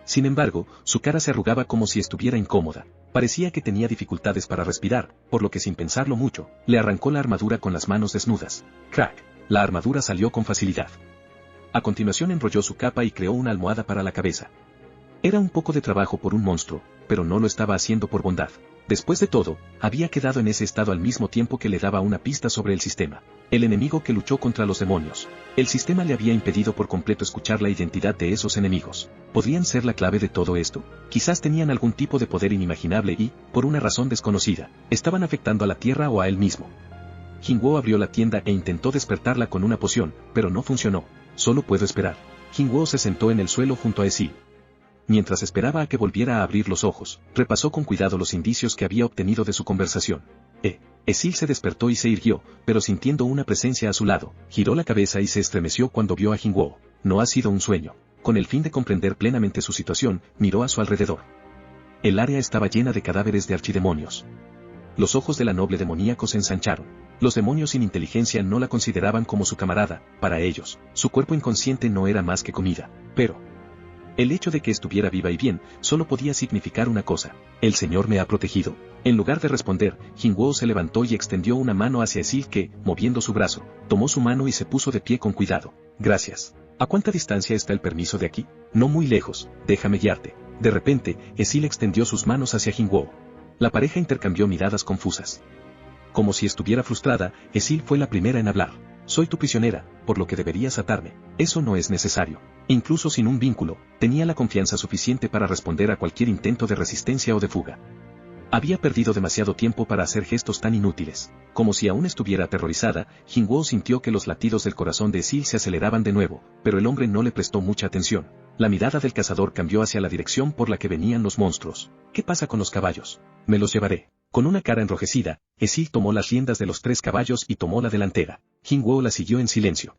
Sin embargo, su cara se arrugaba como si estuviera incómoda. Parecía que tenía dificultades para respirar, por lo que sin pensarlo mucho, le arrancó la armadura con las manos desnudas. ¡Crack! La armadura salió con facilidad. A continuación enrolló su capa y creó una almohada para la cabeza. Era un poco de trabajo por un monstruo, pero no lo estaba haciendo por bondad. Después de todo, había quedado en ese estado al mismo tiempo que le daba una pista sobre el sistema. El enemigo que luchó contra los demonios. El sistema le había impedido por completo escuchar la identidad de esos enemigos. ¿Podrían ser la clave de todo esto? Quizás tenían algún tipo de poder inimaginable y, por una razón desconocida, estaban afectando a la Tierra o a él mismo. Jingwoo abrió la tienda e intentó despertarla con una poción, pero no funcionó. Solo puedo esperar. Jingwoo se sentó en el suelo junto a Esil. Mientras esperaba a que volviera a abrir los ojos, repasó con cuidado los indicios que había obtenido de su conversación. Esil se despertó y se irguió, pero sintiendo una presencia a su lado, giró la cabeza y se estremeció cuando vio a Jingwoo. No ha sido un sueño. Con el fin de comprender plenamente su situación, miró a su alrededor. El área estaba llena de cadáveres de archidemonios. Los ojos de la noble demoníaco se ensancharon. Los demonios sin inteligencia no la consideraban como su camarada. Para ellos, su cuerpo inconsciente no era más que comida. Pero el hecho de que estuviera viva y bien, solo podía significar una cosa. ¿El Señor me ha protegido? En lugar de responder, Jingwoo se levantó y extendió una mano hacia Esil que, moviendo su brazo, tomó su mano y se puso de pie con cuidado. Gracias. ¿A cuánta distancia está el permiso de aquí? No muy lejos, déjame guiarte. De repente, Esil extendió sus manos hacia Jingwoo. La pareja intercambió miradas confusas. Como si estuviera frustrada, Esil fue la primera en hablar. Soy tu prisionera, por lo que deberías atarme. Eso no es necesario. Incluso sin un vínculo, tenía la confianza suficiente para responder a cualquier intento de resistencia o de fuga. Había perdido demasiado tiempo para hacer gestos tan inútiles. Como si aún estuviera aterrorizada, Jingwoo sintió que los latidos del corazón de Esil se aceleraban de nuevo, pero el hombre no le prestó mucha atención. La mirada del cazador cambió hacia la dirección por la que venían los monstruos. ¿Qué pasa con los caballos? Me los llevaré. Con una cara enrojecida, Esil tomó las riendas de los 3 caballos y tomó la delantera. Jingwoo la siguió en silencio.